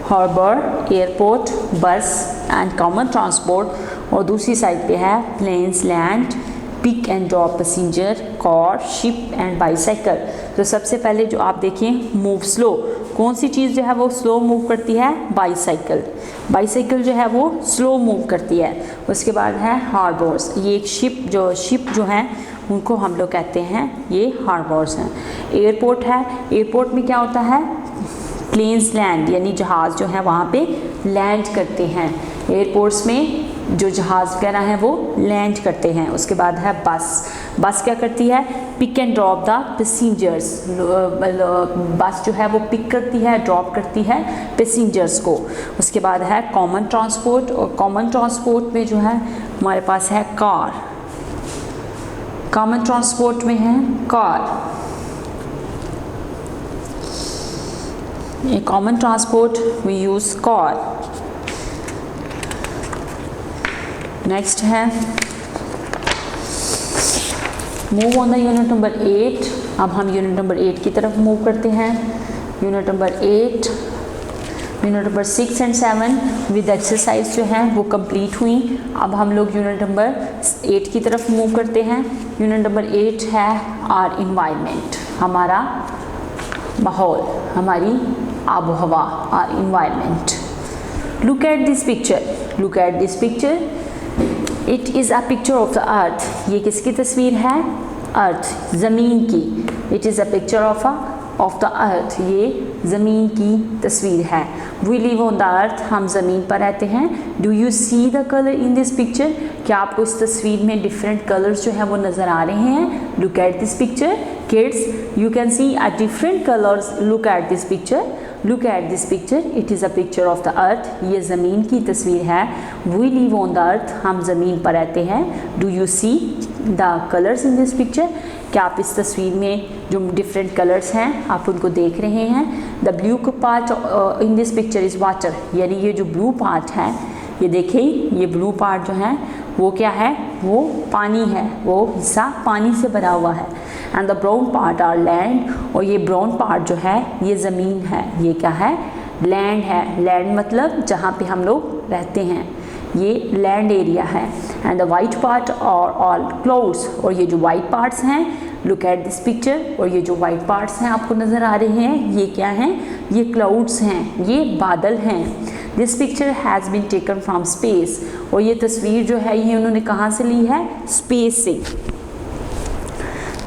harbour, airport, bus and common transport, और दूसरी साइड पे है planes, land, pick and drop passenger, car, ship and bicycle. तो सबसे पहले जो आप देखें मूव स्लो, कौन सी चीज़ जो है वो स्लो मूव करती है, बाईसाइकिल, बाईसाइकिल जो है वो स्लो मूव करती है। उसके बाद है हार्बर्स, ये एक शिप जो है उनको हम लोग कहते हैं ये हार्बर्स हैं। एयरपोर्ट है, एयरपोर्ट में क्या होता है, प्लेन्स लैंड, यानी जहाज़ जो है वहाँ पे लैंड करते हैं। एयरपोर्ट्स में जो जहाज़ वगैरह हैं वो लैंड करते हैं। उसके बाद है बस, बस क्या करती है, pick and drop the passengers, bus जो है वो पिक करती है, ड्रॉप करती है पैसेंजर्स को। उसके बाद है कॉमन ट्रांसपोर्ट, और कॉमन ट्रांसपोर्ट में जो है हमारे पास है कार, कॉमन ट्रांसपोर्ट में है car, in common transport we use car। Next है move on the unit number 8। अब हम यूनिट नंबर 8 की तरफ मूव करते हैं। Unit number 8, unit number 6 and 7 with exercise जो है वो कंप्लीट हुई। अब हम लोग यूनिट नंबर 8 की तरफ मूव करते हैं। यूनिट नंबर 8 है आर इन्वायरमेंट, हमारा माहौल, हमारी आबो हवा, or environment. Look at this picture, look at this picture, it is a picture of the earth. ये किसकी तस्वीर है, अर्थ, ज़मीन की। It is a picture of the earth, ये ज़मीन की तस्वीर है। We live on the earth, हम ज़मीन पर रहते हैं। Do you see the colour in this picture, क्या आपको इस तस्वीर में डिफरेंट कलर्स जो है वो नज़र आ रहे हैं? Look at this picture kids, you can see a different colours. Look at this picture, look at this picture, it is a picture of the earth, ये ज़मीन की तस्वीर है। We live on the earth, हम ज़मीन पर रहते हैं। Do you see the colours in this picture, क्या आप इस तस्वीर में जो डिफरेंट कलर्स हैं आप उनको देख रहे हैं? The blue part in this picture is water, यानी ये जो ब्लू पार्ट है, ये देखिए ये ब्लू पार्ट जो है वो क्या है? वो पानी है, वो हिस्सा पानी से भरा हुआ है। And the brown part are land, और ये ब्राउन पार्ट जो है ये ज़मीन है। ये क्या है? लैंड है। लैंड मतलब जहाँ पे हम लोग रहते हैं, ये लैंड एरिया है। एंड द वाइट पार्ट और ऑल क्लाउड्स, और ये जो वाइट पार्ट्स हैं, लुक एट दिस पिक्चर, और ये जो वाइट पार्ट्स हैं आपको नज़र आ रहे हैं, ये क्या हैं? ये क्लाउड्स हैं, ये बादल हैं। This picture has been taken from space, और ये तस्वीर जो है ये उन्होंने कहाँ से ली है? स्पेस से।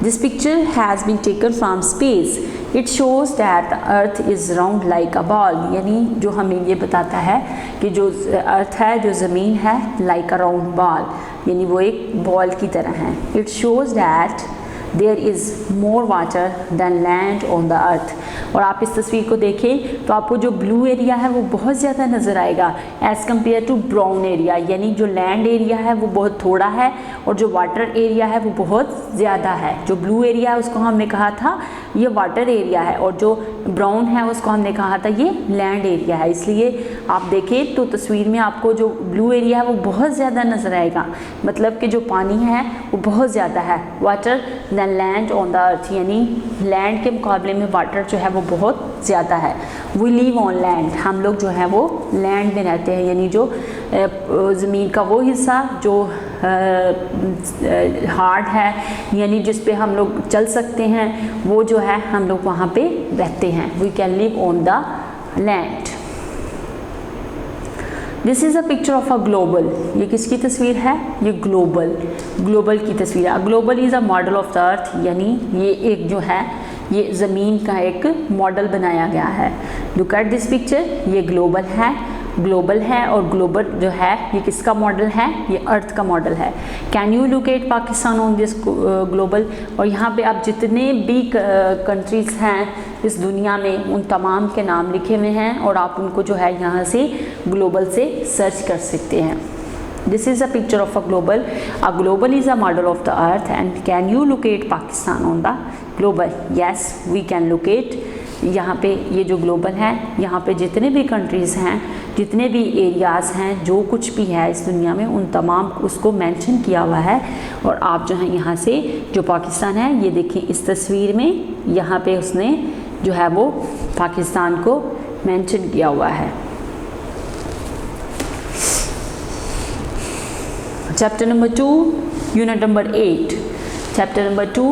This picture has been taken from space, it shows that the earth is round like a ball, यानी जो हमें ये बताता है कि जो अर्थ है, जो ज़मीन है, लाइक अ राउंड बॉल, यानी वो एक बॉल की तरह है। It shows that there is more water than land on the earth, और आप इस तस्वीर को देखें तो आपको जो ब्लू एरिया है वो बहुत ज़्यादा नज़र आएगा as compare to brown area, यानी जो लैंड एरिया है वो बहुत थोड़ा है और जो वाटर एरिया है वो बहुत ज़्यादा है। जो ब्लू एरिया है उसको हमने कहा था ये वाटर एरिया है, और जो ब्राउन है उसको हमने कहा था ये लैंड एरिया है। इसलिए आप देखें तो तस्वीर में आपको जो ब्लू एरिया है वो बहुत ज़्यादा नज़र आएगा, मतलब कि जो पानी है वो बहुत ज़्यादा है। Water than land on the earth, यानी लैंड के मुकाबले में वाटर जो है वो बहुत ज़्यादा है। वी लिव ऑन लैंड, हम लोग जो है वो लैंड में रहते हैं, यानी जो ज़मीन का वो हिस्सा जो हार्ड है, यानी जिस पे हम लोग चल सकते हैं, वो जो है हम लोग वहाँ पे रहते हैं। We can live on the land. This is a picture of a global, ये किसकी तस्वीर है? ये ग्लोबल की तस्वीर है। Global is a model of the earth, यानी ये एक जो है ये ज़मीन का एक मॉडल बनाया गया है। लुक एट दिस पिक्चर, ये ग्लोबल है और ग्लोबल जो है ये किसका मॉडल है? ये अर्थ का मॉडल है। Can you locate Pakistan on this global, और यहाँ पे आप जितने भी कंट्रीज़ हैं इस दुनिया में उन तमाम के नाम लिखे हुए हैं, और आप उनको जो है यहाँ से ग्लोबल से सर्च कर सकते हैं। This is a picture of a global. A global is a model of the earth. And can you locate Pakistan on the global? Yes, we can locate. यहाँ पे ये जो ग्लोबल है, यहाँ पे जितने भी कंट्रीज़ हैं, जितने भी एरियाज़ हैं, जो कुछ भी है इस दुनिया में उन तमाम उसको मेंशन किया हुआ है। और आप जो है यहाँ से जो पाकिस्तान है, ये देखिए इस तस्वीर में यहाँ पे उसने जो है वो पाकिस्तान को मेंशन किया हुआ है। Chapter number 2, unit number 8. Chapter number 2,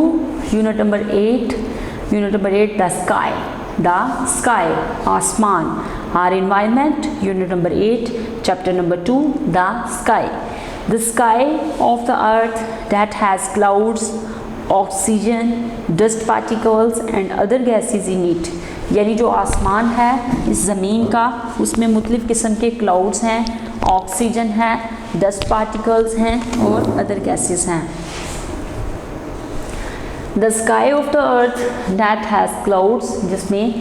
unit number 8. Unit number 8, the sky. The sky, आसमान. Our environment, unit number 8. Chapter number 2, the sky. The sky of the earth that has clouds, oxygen, dust particles and other gases in it. यानी जो आसमान है इस ज़मीन का, उसमें मुख्तलिफ़ किस्म के क्लाउड्स हैं, ऑक्सीजन है, डस्ट पार्टिकल्स हैं और अदर गैसेस हैं। The sky of the earth that has clouds, जिसमें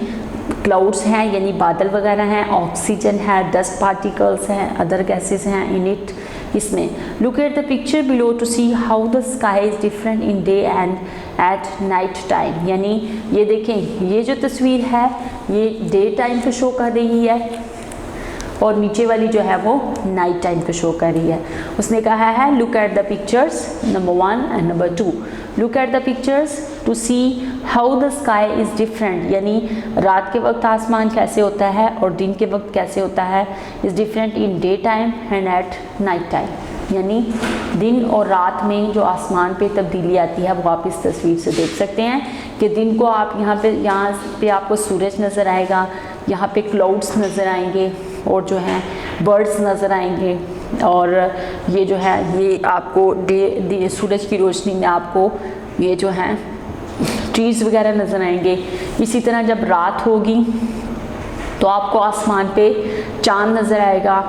क्लाउड्स हैं यानी बादल वगैरह हैं, ऑक्सीजन है, डस्ट पार्टिकल्स हैं, अदर गैसेस हैं इन इट, इसमें। Look at the picture below to see how the sky is different in day and at night time. यानी ये देखें, ये जो तस्वीर है ये डे टाइम पे शो कर रही है और नीचे वाली जो है वो नाइट टाइम पे शो कर रही है। उसने कहा है look at the pictures number 1 and number 2। Look at the pictures to see how the sky is different, यानी रात के वक्त आसमान कैसे होता है और दिन के वक्त कैसे होता है, is different in day time and at night time. यानी दिन और रात में जो आसमान पे तब्दीली आती है वो आप इस तस्वीर से देख सकते हैं कि दिन को आप यहाँ पे आपको सूरज नज़र आएगा, यहाँ पे क्लाउड्स नज़र आएंगे और जो है बर्ड्स नज़र आएंगे, और ये जो है ये आपको सूरज की रोशनी में आपको ये जो है ट्रीज वगैरह नज़र आएंगे। इसी तरह जब रात होगी तो आपको आसमान पे चांद नज़र आएगा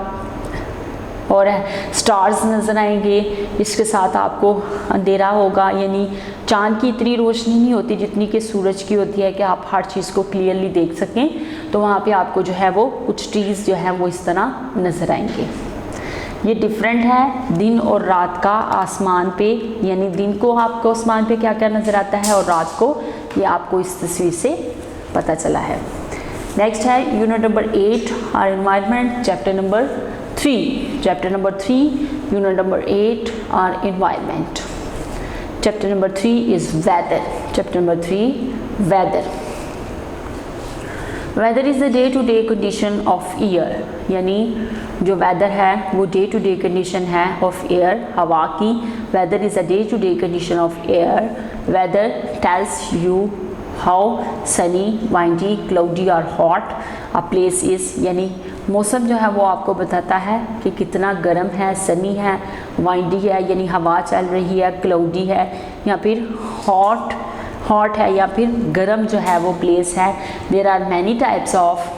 और स्टार्स नज़र आएंगे। इसके साथ आपको अंधेरा होगा, यानी चांद की इतनी रोशनी नहीं होती जितनी कि सूरज की होती है कि आप हर चीज़ को क्लियरली देख सकें। तो वहाँ पे आपको जो है वो कुछ ट्रीज़ जो है वो इस तरह नज़र आएंगे। ये डिफरेंट है दिन और रात का आसमान पे, यानी दिन को आपको आसमान पे क्या क्या नज़र आता है और रात को ये आपको इस तस्वीर से पता चला है। नेक्स्ट है unit number 8 our environment, chapter number 3। Chapter number 3 unit number 8 our environment. Chapter number 3 is weather. Chapter number 3 weather. Weather is the day to day condition of air, यानी जो वेदर है वो डे टू डे कंडीशन है of air, हवा की। Weather is a day to day condition of air. Weather tells you how sunny, windy, cloudy और hot a place is, यानी मौसम जो है वो आपको बताता है कि कितना गर्म है, सनी है, वाइंडी है यानी हवा चल रही है, क्लाउडी है या फिर हॉट है या फिर गर्म जो है वो प्लेस है। There are many types of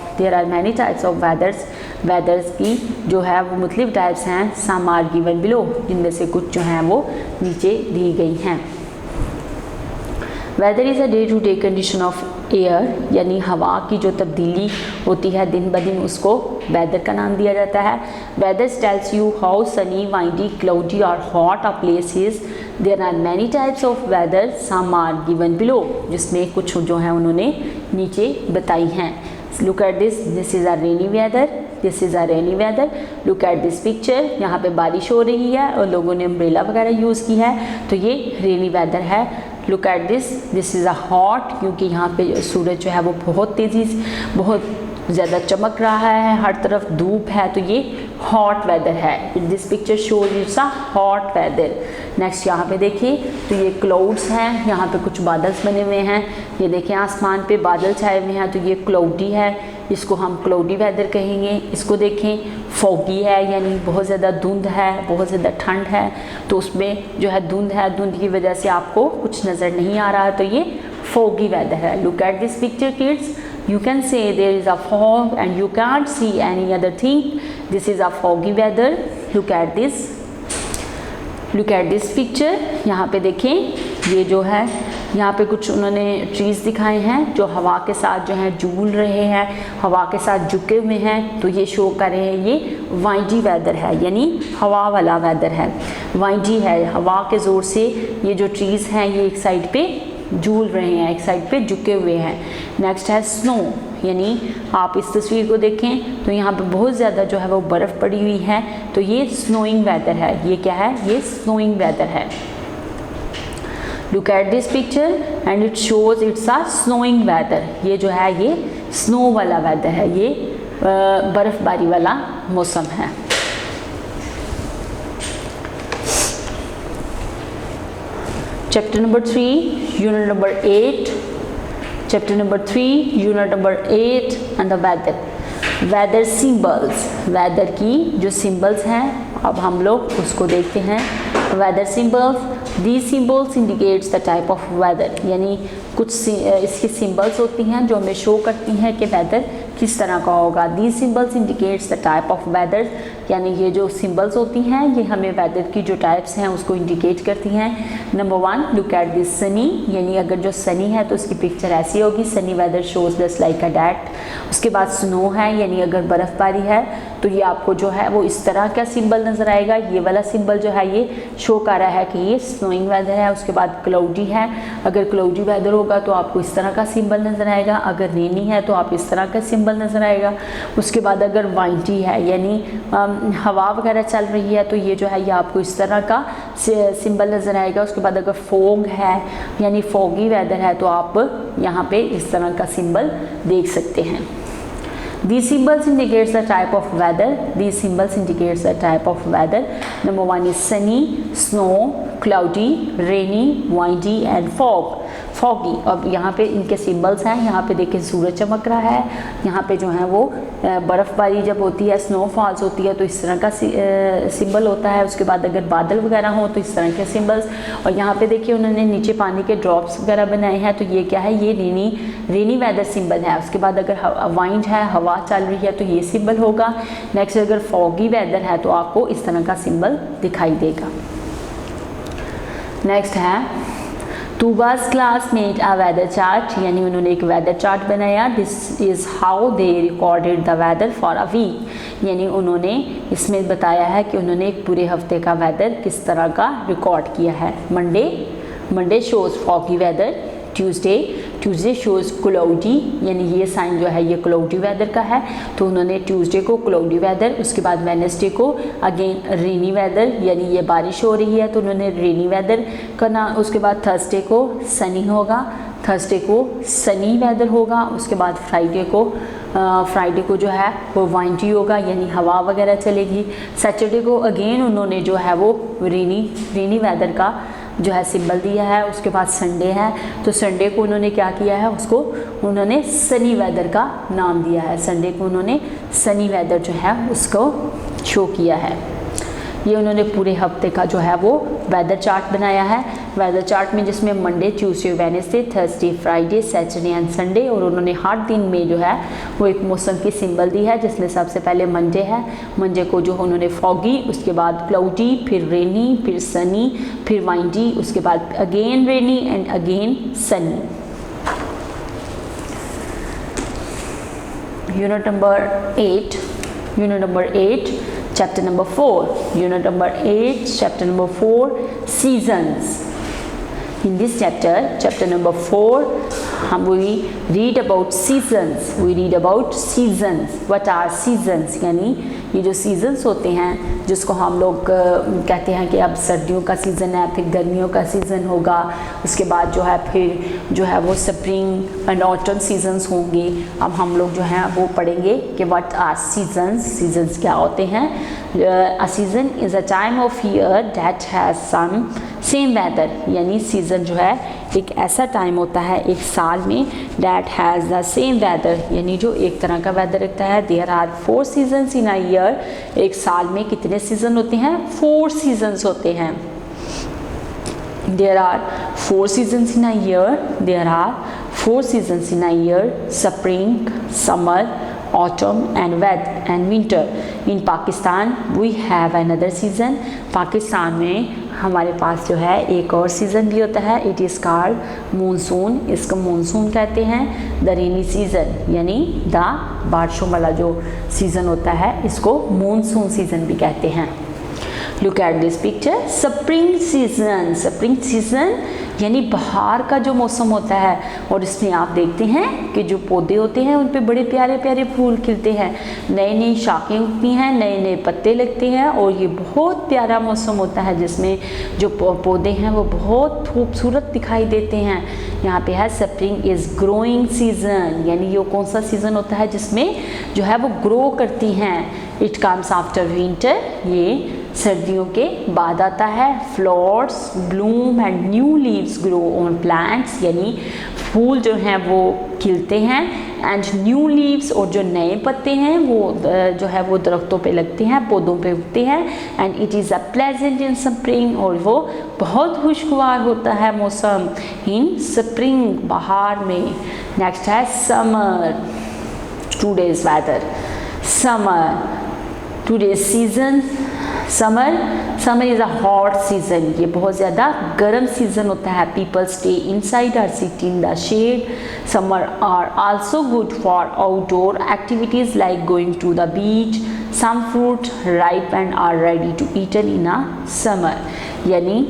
weathers की जो है वो मुख्तलिफ टाइप्स हैं। सम आर गिवन बिलो, जिनमें से कुछ जो हैं वो नीचे दी गई हैं। Weather is a day to day condition of air, यानी हवा की जो तब्दीली होती है दिन ब दिन उसको वेदर का नाम दिया जाता है। Weather tells you how sunny, windy, cloudy और hot a place is. There are many types of weather, some are given below, जिसमें कुछ जो है उन्होंने नीचे बताई हैं। Look at this is a rainy weather, this is a rainy weather. Look at this picture, यहाँ पे बारिश हो रही है और लोगों ने अम्ब्रेला वगैरह यूज़ की है, तो ये रेनी वेदर है। Look at this is a hot, क्योंकि यहाँ पे सूरज जो है वो बहुत तेज़ी से बहुत ज़्यादा चमक रहा है, हर तरफ धूप है, तो ये हॉट वेदर है। This picture shows it's a hot weather. Next यहाँ पे देखिए तो ये क्लाउड्स हैं, यहाँ पे कुछ बादल्स बने हुए हैं। ये देखें आसमान पे बादल छाए हुए हैं, तो ये क्लाउडी है, इसको हम क्लाउडी वेदर कहेंगे। इसको देखें फॉगी है, यानी बहुत ज़्यादा धुंध है, बहुत ज़्यादा ठंड है, तो उसमें जो है धुंध है, धुंध की वजह से आपको कुछ नज़र नहीं आ रहा है, तो ये फॉगी वेदर है। Look at this picture kids, you can say there is a fog and you can't see any other thing. This is a foggy weather. Look at this picture. यहाँ पे देखें ये जो है यहाँ पे कुछ उन्होंने ट्रीज़ दिखाए हैं जो हवा के साथ जो है झूल रहे हैं, हवा के साथ झुके हुए हैं, तो ये शो कर रहे हैं ये वाइंडी वेदर है, यानी हवा वाला वेदर है। वाइंडी है, हवा के ज़ोर से ये जो ट्रीज़ हैं ये एक साइड पे झूल रहे हैं, एक साइड पे झुके हुए हैं। नेक्स्ट है स्नो, यानी आप इस तस्वीर को देखें तो यहाँ पे बहुत ज़्यादा जो है वो बर्फ़ पड़ी हुई है, तो ये स्नोइंग वेदर है। ये क्या है? ये स्नोइंग वेदर है। Look at this picture and it shows it's a snowing weather. ये जो है ये स्नो वाला वेदर है, ये बर्फ़बारी वाला मौसम है। Chapter number 3, unit number 8. Chapter number 3, unit number 8 and the weather. Weather symbols. Weather की जो symbols हैं अब हम लोग उसको देखते हैं। Weather symbols. These symbols indicates the type of weather. यानी कुछ इसकी symbols होती हैं जो हमें show करती हैं कि weather किस तरह का होगा। These symbols indicates the type of weather. यानी ये जो सिम्बल्स होती हैं ये हमें वेदर की जो टाइप्स हैं उसको इंडिकेट करती हैं। Number 1, look at this Sunny, यानी अगर जो सनी है तो उसकी पिक्चर ऐसी होगी, सनी वेदर शोज दस लाइक अ डैट। उसके बाद स्नो है, यानी अगर बर्फ़बारी है तो ये आपको जो है वो इस तरह का सिंबल नज़र आएगा। ये वाला सिंबल जो है ये शो कर रहा है कि ये स्नोइंग वेदर है। उसके बाद क्लाउडी है, अगर क्लाउडी वेदर होगा तो आपको इस तरह का सिंबल नज़र आएगा। अगर रेनी है तो आप इस तरह का सिंबल नज़र आएगा। उसके बाद अगर वाइंडी है यानी हवा वगैरह चल रही है तो ये जो है ये आपको इस तरह का सिंबल नज़र आएगा। उसके बाद अगर फोग है यानी फॉगी वेदर है तो आप यहाँ पे इस तरह का सिंबल देख सकते हैं। These symbols indicates the type of weather. These symbols indicates the type of weather. Number 1 is sunny, snow, cloudy, rainy, windy and fog. Foggy. अब यहाँ पे इनके सिंबल्स हैं, यहाँ पे देखिए सूरज चमक रहा है, यहाँ पे जो है वो बर्फ़बारी जब होती है, स्नोफॉल्स होती है तो इस तरह का सिंबल होता है। उसके बाद अगर बादल वगैरह हो तो इस तरह के सिंबल्स। और यहाँ पे देखिए उन्होंने नीचे पानी के ड्रॉप्स वगैरह बनाए हैं, तो ये क्या है, ये रेनी वेदर सिंबल है। उसके बाद अगर वाइंड है, हवा चल रही है, तो ये सिंबल होगा। नेक्स्ट अगर फॉगी वेदर है तो आपको इस तरह का सिंबल दिखाई देगा। नेक्स्ट है तूबा's classmate a weather chart, यानी उन्होंने एक वेदर चार्ट बनाया। This is how they recorded the weather for a week, यानी उन्होंने इसमें बताया है कि उन्होंने एक पूरे हफ्ते का वेदर किस तरह का रिकॉर्ड किया है। Monday shows foggy weather, Tuesday shows cloudy, यानी ये साइन जो है ये क्लाउडी वेदर का है, तो उन्होंने ट्यूसडे को क्लाउडी वेदर, उसके बाद वेडनेसडे को अगेन रेनी वेदर, यानी ये बारिश हो रही है तो उन्होंने रेनी वेदर करना। उसके बाद थर्सडे को सनी होगा, थर्सडे को सनी वेदर होगा। उसके बाद फ्राइडे को जो है वो वाइंडी होगा, यानी हवा वगैरह चलेगी। सैटरडे को अगेन उन्होंने जो है वो रेनी वेदर का जो है सिंबल दिया है। उसके बाद संडे है, तो संडे को उन्होंने क्या किया है, उसको उन्होंने सनी वेदर का नाम दिया है। संडे को उन्होंने सनी वेदर जो है उसको शो किया है। ये उन्होंने पूरे हफ्ते का जो है वो वेदर चार्ट बनाया है। वेदर चार्ट में जिसमें Monday, Tuesday, Wednesday, Thursday, Friday, Saturday and Sunday, और उन्होंने हर दिन में जो है वो एक मौसम की सिंबल दी है, जिसमें सबसे पहले मंडे है। मंडे को जो उन्होंने फॉगी, उसके बाद क्लाउडी, फिर रेनी, फिर सनी, फिर वाइंडी, उसके बाद again rainy and again Sunny. Unit number 8 chapter number 4, unit number 8, chapter number 4, seasons. In this chapter number 4, we read about seasons. What are seasons? यानी ये जो सीजन्स होते हैं, जिसको हम लोग कहते हैं कि अब सर्दियों का सीज़न है, फिर गर्मियों का सीज़न होगा, उसके बाद जो है फिर जो है वो स्प्रिंग एंड ऑटम सीजन्स होंगे। अब हम लोग जो है वो पढ़ेंगे कि व्हाट आर सीजन्स क्या होते हैं। A season is a time of year that has some same weather, यानी सीज़न जो है एक ऐसा टाइम होता है एक साल में that has the same weather, यानी जो एक तरह का वेदर रखता है। There are 4 seasons in a year, एक साल में कितने सीज़न होते हैं, 4 सीजन्स होते हैं। There are 4 seasons in a year, spring, summer, autumn and winter. In Pakistan we have another season. Pakistan में हमारे पास जो है एक और सीज़न भी होता है। इट इज़ कॉल्ड मानसून, इसको मानसून कहते हैं। द रेनी सीज़न, यानी द बारिशों वाला जो सीज़न होता है इसको मानसून सीज़न भी कहते हैं। Look at this picture, spring season यानी बहार का जो मौसम होता है, और इसमें आप देखते हैं कि जो पौधे होते हैं उन पे बड़े प्यारे प्यारे फूल खिलते हैं, नई नई शाखें उगती हैं, नए नए पत्ते लगते हैं, और ये बहुत प्यारा मौसम होता है जिसमें जो पौधे हैं वो बहुत खूबसूरत दिखाई देते हैं। यहाँ पे है स्प्रिंग इज़ ग्रोइंग सीज़न, यानी ये कौन सा सीज़न होता है जिसमें जो है वो ग्रो करती हैं। इट कम्स आफ्टर विंटर, ये सर्दियों के बाद आता है। Flowers Bloom and new leaves grow on plants, यानी फूल जो हैं वो खिलते हैं, एंड न्यू लीव्स, और जो नए पत्ते हैं वो जो है वो दरख्तों पे लगते हैं, पौधों पे उगते हैं। And it is a pleasant in spring, और वो बहुत खुशगवार होता है मौसम इन स्प्रिंग, बहार में। नेक्स्ट है summer, today's weather, today's season. Summer is a hot season, ये बहुत ज़्यादा गर्म सीज़न होता है। पीपल स्टे इनसाइड और sit in the shade. Summer are also good for outdoor activities like going to the beach. Some fruit ripe and are ready to eaten in a summer, यानी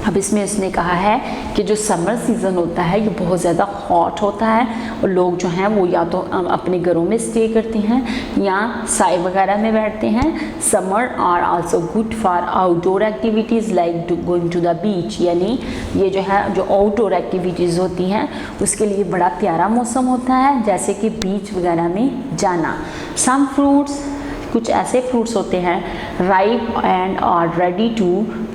अब इसमें इसने कहा है कि जो समर सीज़न होता है ये बहुत ज़्यादा हॉट होता है, और लोग जो हैं वो या तो अपने घरों में स्टे करते हैं या साए वगैरह में बैठते हैं। Summer are also good for outdoor activities like going to the beach, यानी ये जो है जो आउटडोर एक्टिविटीज़ होती हैं उसके लिए बड़ा प्यारा मौसम होता है, जैसे कि बीच वगैरह में जाना। सम फ्रूट्स कुछ ऐसे फ्रूट्स होते हैं ripe and are ready to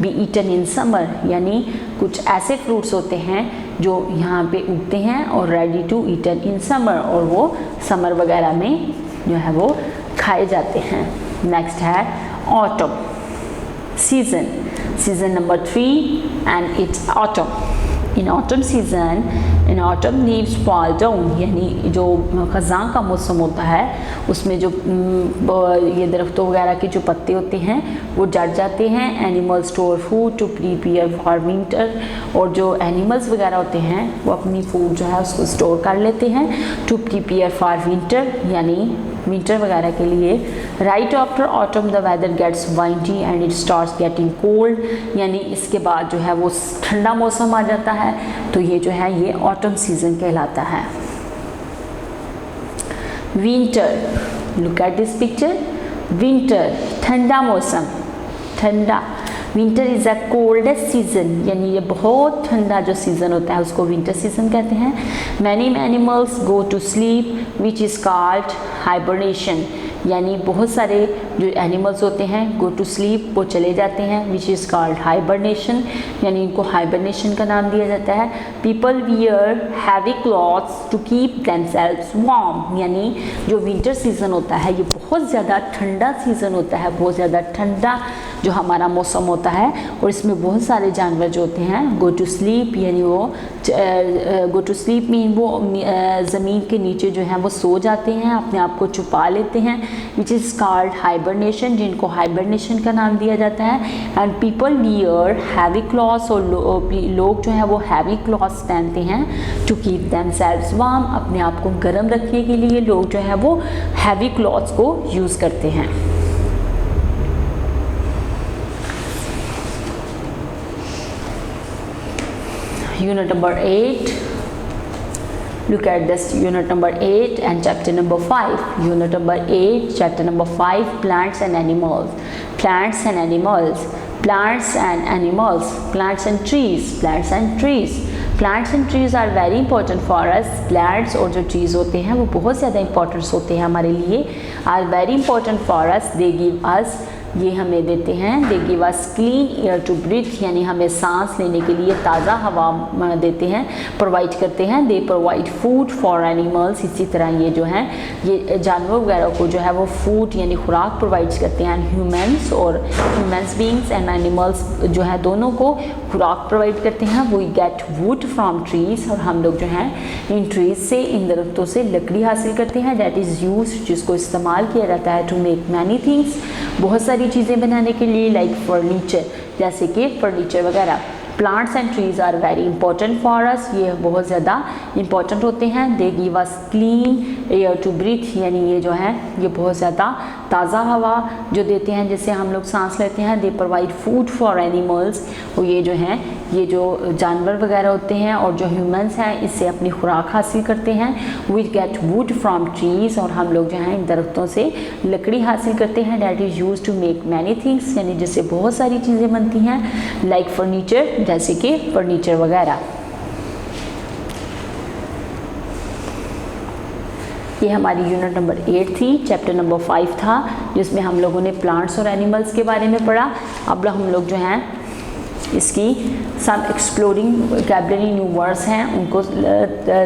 be eaten in summer, यानी कुछ ऐसे फ्रूट्स होते हैं जो यहाँ पे उगते हैं और ready to eaten in summer, और वो समर वगैरह में जो है वो खाए जाते हैं। नेक्स्ट है autumn season, season number 3 and it's autumn. In autumn season in autumn leaves fall down, यानी जो ख़ज़ां का मौसम होता है उसमें जो ये दरख्तों वगैरह के जो पत्ते होते हैं वो जड़ जाते हैं। Animal store food to prepare for winter, और जो एनिमल्स वगैरह होते हैं वो अपनी फूड जो है उसको स्टोर कर लेते हैं टू प्रिपेयर फॉर विंटर, यानी विंटर वगैरह के लिए। Right after autumn the weather gets windy and it starts getting cold, यानी इसके बाद जो है वो ठंडा मौसम आ जाता है, तो ये जो है ये ऑटम सीजन कहलाता है। Winter, look at this picture, winter ठंडा मौसम, ठंडा। Winter is a coldest season, यानी ये बहुत ठंडा जो सीज़न होता है उसको विंटर सीजन कहते हैं। Many animals go to sleep which is called hibernation, यानी बहुत सारे जो एनिमल्स होते हैं गो टू स्लीप, वो चले जाते हैं, विच इज़ कॉल्ड हाइबरनेशन, यानी इनको हाइबरनेशन का नाम दिया जाता है। People wear heavy clothes to keep themselves warm, यानी जो विंटर सीज़न होता है ये बहुत ज़्यादा ठंडा सीज़न होता है, बहुत ज़्यादा ठंडा जो हमारा मौसम होता है, और इसमें बहुत सारे जानवर जो होते हैं गो टू स्लीप, यानी वो गो टू स्लीप मीन वो ज़मीन के नीचे जो है वो सो जाते हैं, अपने आप को छुपा लेते हैं, विच इज़ कॉल्ड हाइबरनेशन, जिनको हाइबरनेशन का नाम दिया जाता है। And people wear heavy clothes, और लोग जो है वो हैवी क्लॉथ्स पहनते हैं टू कीप देमसेल्व्स वार्म, अपने आप को गर्म रखने के लिए लोग जो है वो हैवी क्लॉथ्स को यूज़ करते हैं। Unit number 8, look at this unit number 8 and chapter number 5. Unit number 8, chapter number 5, plants and animals. Plants and animals. Plants and animals. Plants and trees. Plants and trees. Plants and trees are very important for us. Plants और जो trees होते हैं वो बहुत ज़्यादा importance होते हैं हमारे लिए, are very important for us. They give us, ये हमें देते हैं, they give us clean air to breathe, यानी हमें सांस लेने के लिए ताज़ा हवा देते हैं, प्रोवाइड करते हैं। They provide food for animals, इसी तरह ये जो है ये जानवर वगैरह को जो है वो फूड यानी खुराक प्रोवाइड करते हैं। ह्यूमन्स और ह्यूमन्स बींग्स एंड एनिमल्स जो है दोनों को खुराक प्रोवाइड करते हैं। We get wood from trees, और हम लोग जो हैं इन ट्रीज से, इन दरख्तों से लकड़ी हासिल करते हैं। दैट इज़ यूज, जिसको इस्तेमाल किया जाता है टू मेक मैनी थिंग्स, बहुत सारी चीज़ें बनाने के लिए, लाइक फर्नीचर, जैसे कि फर्नीचर वगैरह। Plants and trees are very important for us, ये बहुत ज़्यादा इंपॉर्टेंट होते हैं। They give us clean air to breathe, यानी ये जो है ये बहुत ज़्यादा ताज़ा हवा जो देते हैं जिससे हम लोग सांस लेते हैं। They provide food for animals, और ये जो हैं ये जो जानवर वगैरह होते हैं और जो ह्यूमंस हैं इससे अपनी खुराक हासिल करते हैं। We get wood from trees, और हम लोग जो हैं इन दरख्तों से लकड़ी हासिल करते हैं। That is use to make many things, यानी जिससे बहुत सारी चीज़ें बनती हैं, लाइक फर्नीचर, जैसे कि फर्नीचर वगैरह। ये हमारी यूनिट नंबर 8 थी, चैप्टर नंबर 5 था, जिसमें हम लोगों ने प्लांट्स और एनिमल्स के बारे में पढ़ा। अब हम लोग जो हैं इसकी some exploring vocabulary new words हैं उनको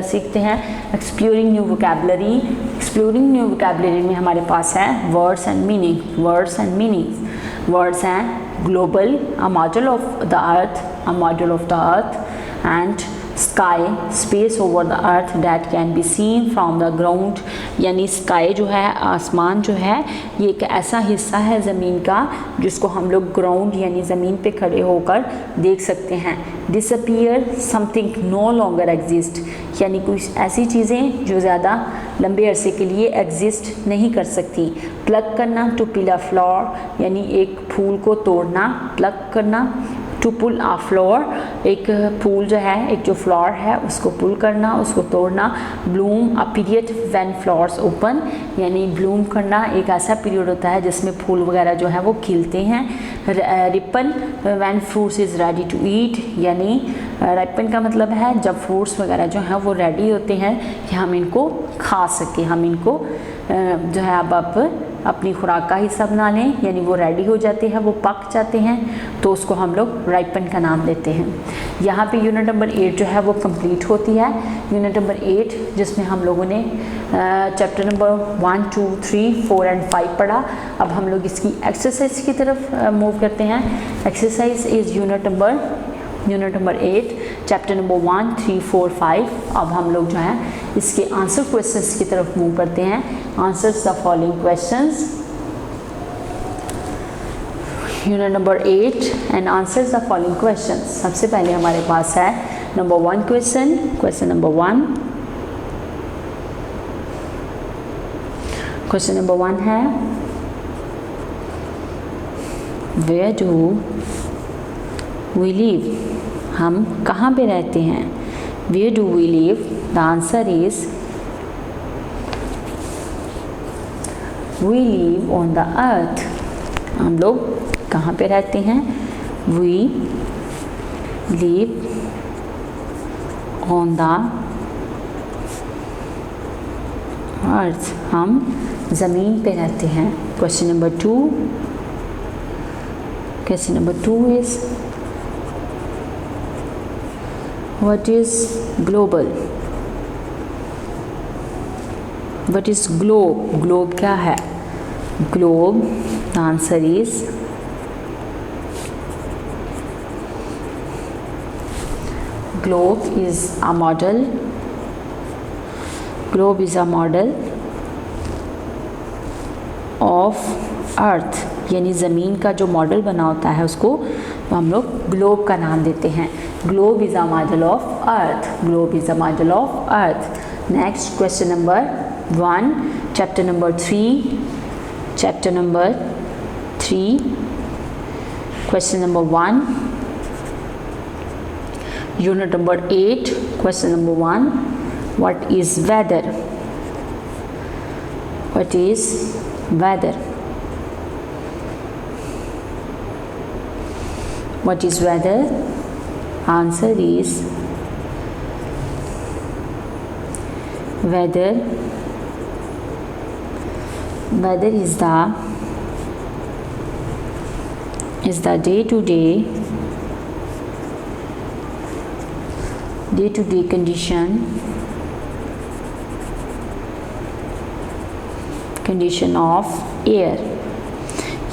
सीखते हैं। Exploring new vocabulary, exploring new vocabulary में हमारे पास है words and meaning. Words and meanings, words हैं global, a model of the earth, a model of the earth, and sky, space over the earth that can be seen from the ground, यानी sky जो है, आसमान जो है, ये एक ऐसा हिस्सा है ज़मीन का जिसको हम लोग ग्राउंड यानी ज़मीन पे खड़े होकर देख सकते हैं। Disappear, something no longer exist, यानी कुछ ऐसी चीज़ें जो ज़्यादा लंबे अरसे के लिए एग्जिस्ट नहीं कर सकती। प्लग करना, टू पिल अ फ्लावर, यानी एक फूल को तोड़ना, प्लग करना। टू पुल आ फ्लावर, एक फूल जो है, एक जो फ्लावर है उसको पुल करना, उसको तोड़ना। Bloom, a period when flowers open, यानी ब्लूम करना एक ऐसा पीरियड होता है जिसमें फूल वगैरह जो है वो खिलते हैं। Ripen, when fruits is ready to eat, यानी रिपन का मतलब है जब फ्रूट्स वगैरह जो हैं वो रेडी होते हैं कि हम इनको खा सकें, हम इनको जो है अब अपनी खुराक का हिस्सा बना लें, यानी वो रेडी हो जाते हैं, वो पक जाते हैं, तो उसको हम लोग राइपन का नाम देते हैं। यहाँ पे यूनिट नंबर 8 जो है वो कंप्लीट होती है। यूनिट नंबर 8 जिसमें हम लोगों ने चैप्टर नंबर 1, 2, 3, 4 एंड 5 पढ़ा। अब हम लोग इसकी एक्सरसाइज की तरफ मूव करते हैं। Exercise is unit number 8 chapter number 1, 3, 4, 5। अब हम लोग जो है इसके आंसर क्वेश्चंस की तरफ मूव करते हैं। Answers the following questions. Unit number 8 and answers the following questions. सबसे पहले हमारे पास है number 1 question number 1। Question number 1 है, वेयर डू वी लिव? हम कहाँ पे रहते हैं? Where do we live? The answer is we live on the earth. हम लोग कहाँ पे रहते हैं? We live on the earth. हम ज़मीन पे रहते हैं। Question number 2। Question number 2 is what is global? What is globe? Globe क्या है? Globe, the answer is globe is a model. Globe is a model of earth, यानी ज़मीन का जो मॉडल बना होता है उसको हम लोग ग्लोब का नाम देते हैं। Globe is a model of earth. Globe is a model of earth. Next question number 1 chapter number 3। Chapter number 3 question number 1। Unit number 8 question number 1, what is weather? What is weather? What is weather? Answer is weather is the day to day condition of air,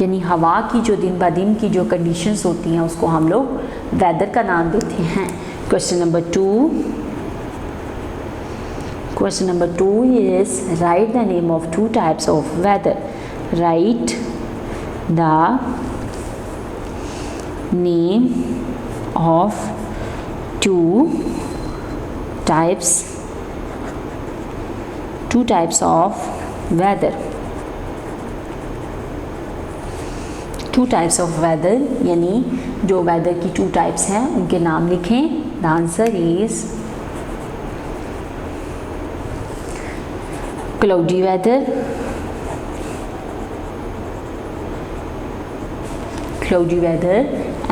यानी हवा की जो दिन ब दिन की जो conditions होती हैं उसको हम लोग वेदर का नाम देते हैं। Question number 2। Question number 2 is write the name of 2 types of weather. Write the name of 2 types of weather। 2 types of weather यानी जो वेदर की 2 टाइप्स हैं उनके नाम लिखें। The answer is cloudy weather,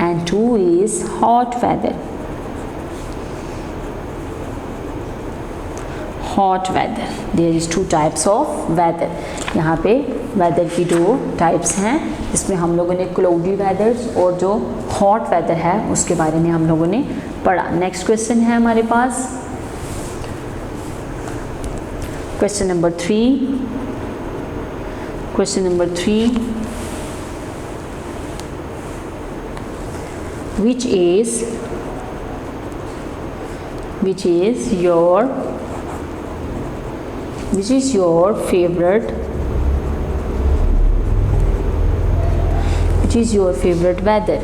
and 2 is hot weather। Hot weather. There is 2 types of weather. यहाँ पे weather की 2 टाइप्स हैं जिसमें हम लोगों ने क्लाउडी वेदर और जो हॉट वेदर है उसके बारे में हम लोगों ने पढ़ा। नेक्स्ट क्वेश्चन है हमारे पास question number 3। Question number 3 which is your favorite weather?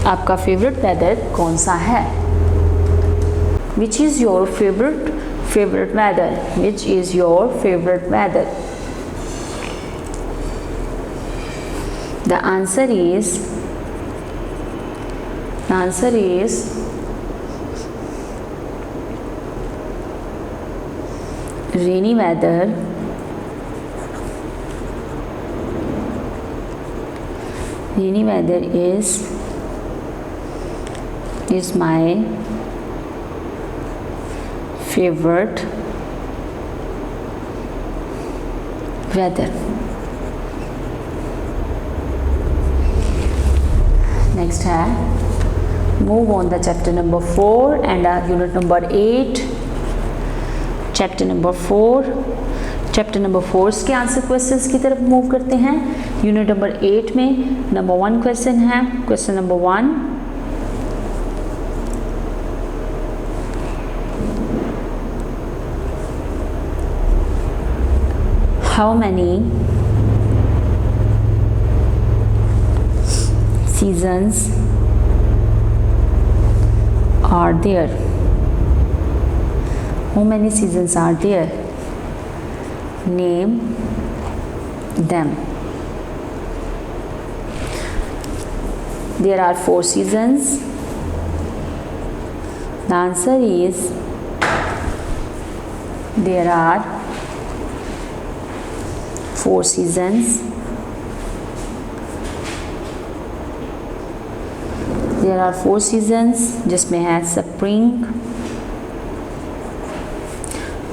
आपका फेवरेट वेदर कौन सा है? Which is your favorite weather? Which is your favorite weather? The answer is rainy weather is my favorite weather. Next है move on the chapter number 4 and unit number 8. chapter number 4 के answer questions की तरफ move करते हैं. Unit number 8 में number 1 question है. Question number 1, how many seasons are there? How many seasons are there? Name them. There are 4 seasons. The answer is there are 4 seasons. There are 4 seasons जिसमें है spring.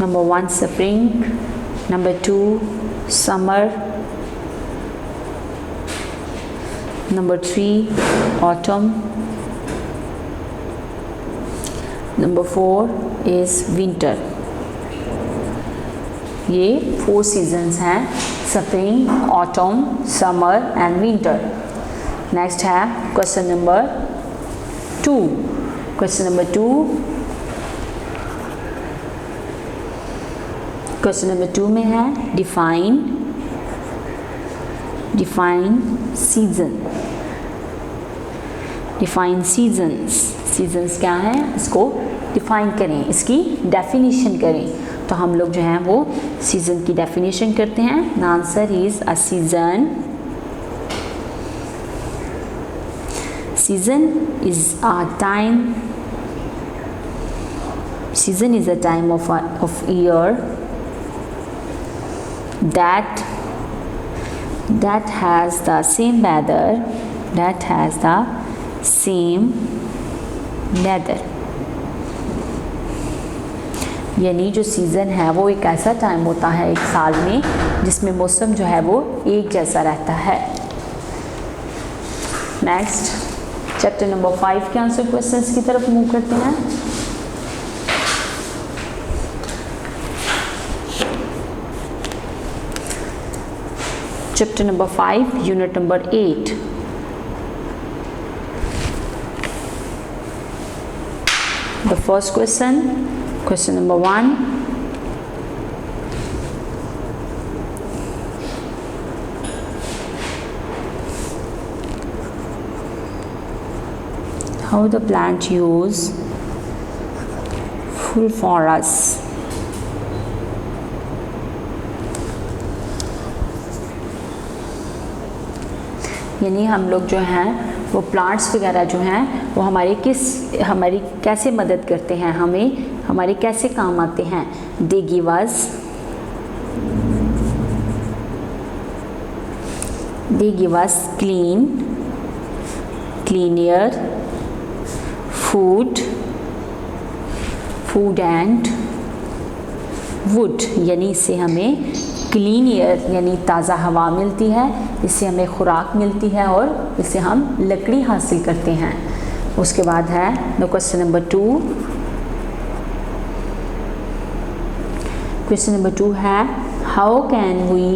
Number 1 spring. Number 2 summer. Number 3 autumn. Number 4 is winter. ये 4 seasons हैं, spring, autumn, summer and winter. Next है question number 2. Question number 2 में है define season. Define seasons. Seasons क्या है, इसको define करें, इसकी definition करें. तो हम लोग जो हैं वो season की definition करते हैं. The answer is a season. Season is a time of year that has the same weather. यानी जो सीज़न है वो एक ऐसा टाइम होता है एक साल में जिसमें मौसम जो है वो एक जैसा रहता है. नेक्स्ट चैप्टर नंबर 5 के आंसर क्वेश्चंस की तरफ मूव करते हैं. Chapter number 5 unit number 8. The first question number 1. How the plant use food for us? यानी हम लोग जो हैं वो प्लांट्स वगैरह जो हैं वो हमारी कैसे मदद करते हैं, हमारे कैसे काम आते हैं. They give us clean air, food and wood. यानी इससे हमें क्लीन एयर यानी ताज़ा हवा मिलती है, इससे हमें खुराक मिलती है और इससे हम लकड़ी हासिल करते हैं. उसके बाद है क्वेश्चन नंबर 2. क्वेश्चन नंबर 2 है how can we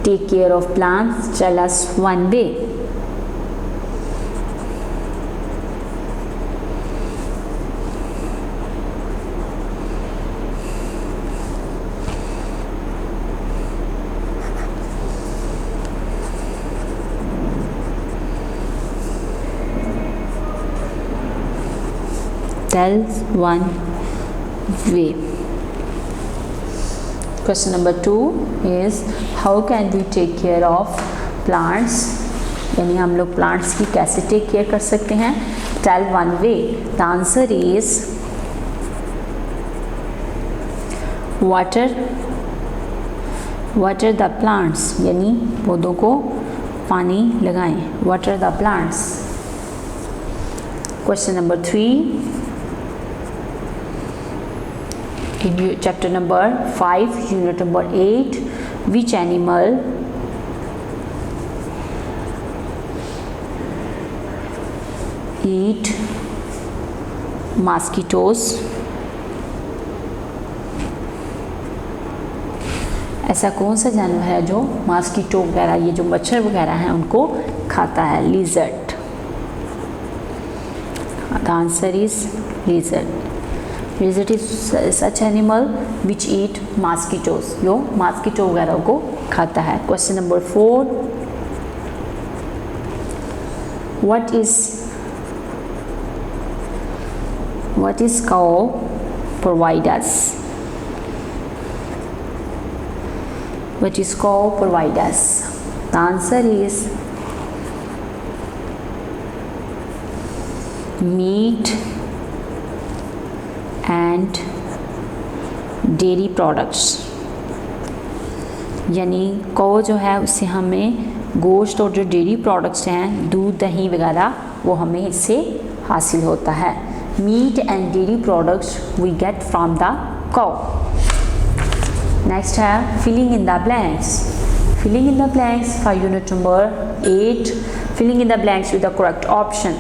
take care of plants, tell us one way. Tells one way. Question number 2 is how can we take care of plants, यानी हम लोग प्लांट्स की कैसे टेक केयर कर सकते हैं. Tell one way. The answer is water the plants, यानी पौधों को पानी लगाएं. Water the plants. Question number 3. In chapter number 5 unit number 8 which animal eat mosquitoes, ऐसा कौन सा जानवर है जो मॉस्किटो वगैरह, ये जो मच्छर वगैरह हैं उनको खाता है? Lizard. The answer is lizard. Lizard is such animal which eat mosquitoes, जो मॉस्किटो वगैरह को खाता है। Question number 4, what is cow provide us? What is cow provide us? The answer is meat and dairy products, यानी कौ जो है उससे हमें गोश्त और जो डेयरी प्रोडक्ट्स हैं, दूध दही वगैरह, वो हमें इससे हासिल होता है। Meat and dairy products we get from the cow. Next है filling in the blanks. Filling in the blanks for unit number 8, filling in the blanks with the correct option.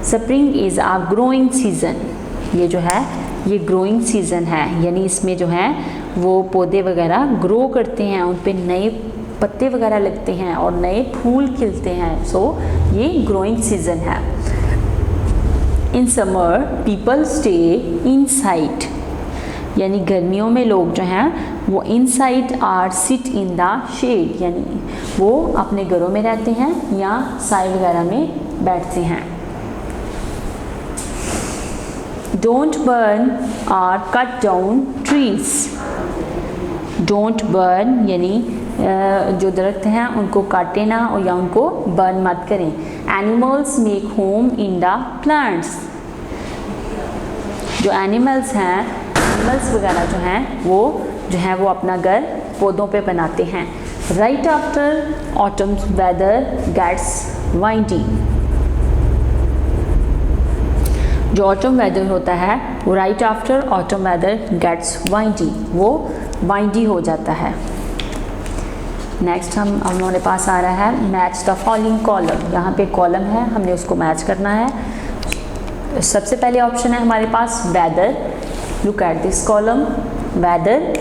Spring is a growing season, ये जो है ये growing season है, यानी इसमें जो है वो पौधे वगैरह ग्रो करते हैं, उन पे नए पत्ते वगैरह लगते हैं और नए फूल खिलते हैं। सो ये ग्रोइंग सीज़न है। In summer people stay inside, यानी गर्मियों में लोग जो हैं वो inside or sit in the shade, यानी वो अपने घरों में रहते हैं या साए वगैरह में बैठते हैं। Don't burn or cut down trees. Don't burn यानी जो दरख्त हैं उनको काटे ना और या उनको बर्न मत करें। Animals make home in the plants. जो एनिमल्स हैं, एनिमल्स वगैरह जो हैं वो अपना घर पौधों पे बनाते हैं। Right after autumn weather gets windy. जो ऑटम वेदर होता है वो right after autumn weather gets windy, वो वाइंडी हो जाता है। नेक्स्ट हमारे पास आ रहा है मैच द फॉलोइंग कॉलम। यहाँ पे कॉलम है, हमने उसको मैच करना है। सबसे पहले ऑप्शन है हमारे पास weather. Look at this column, weather,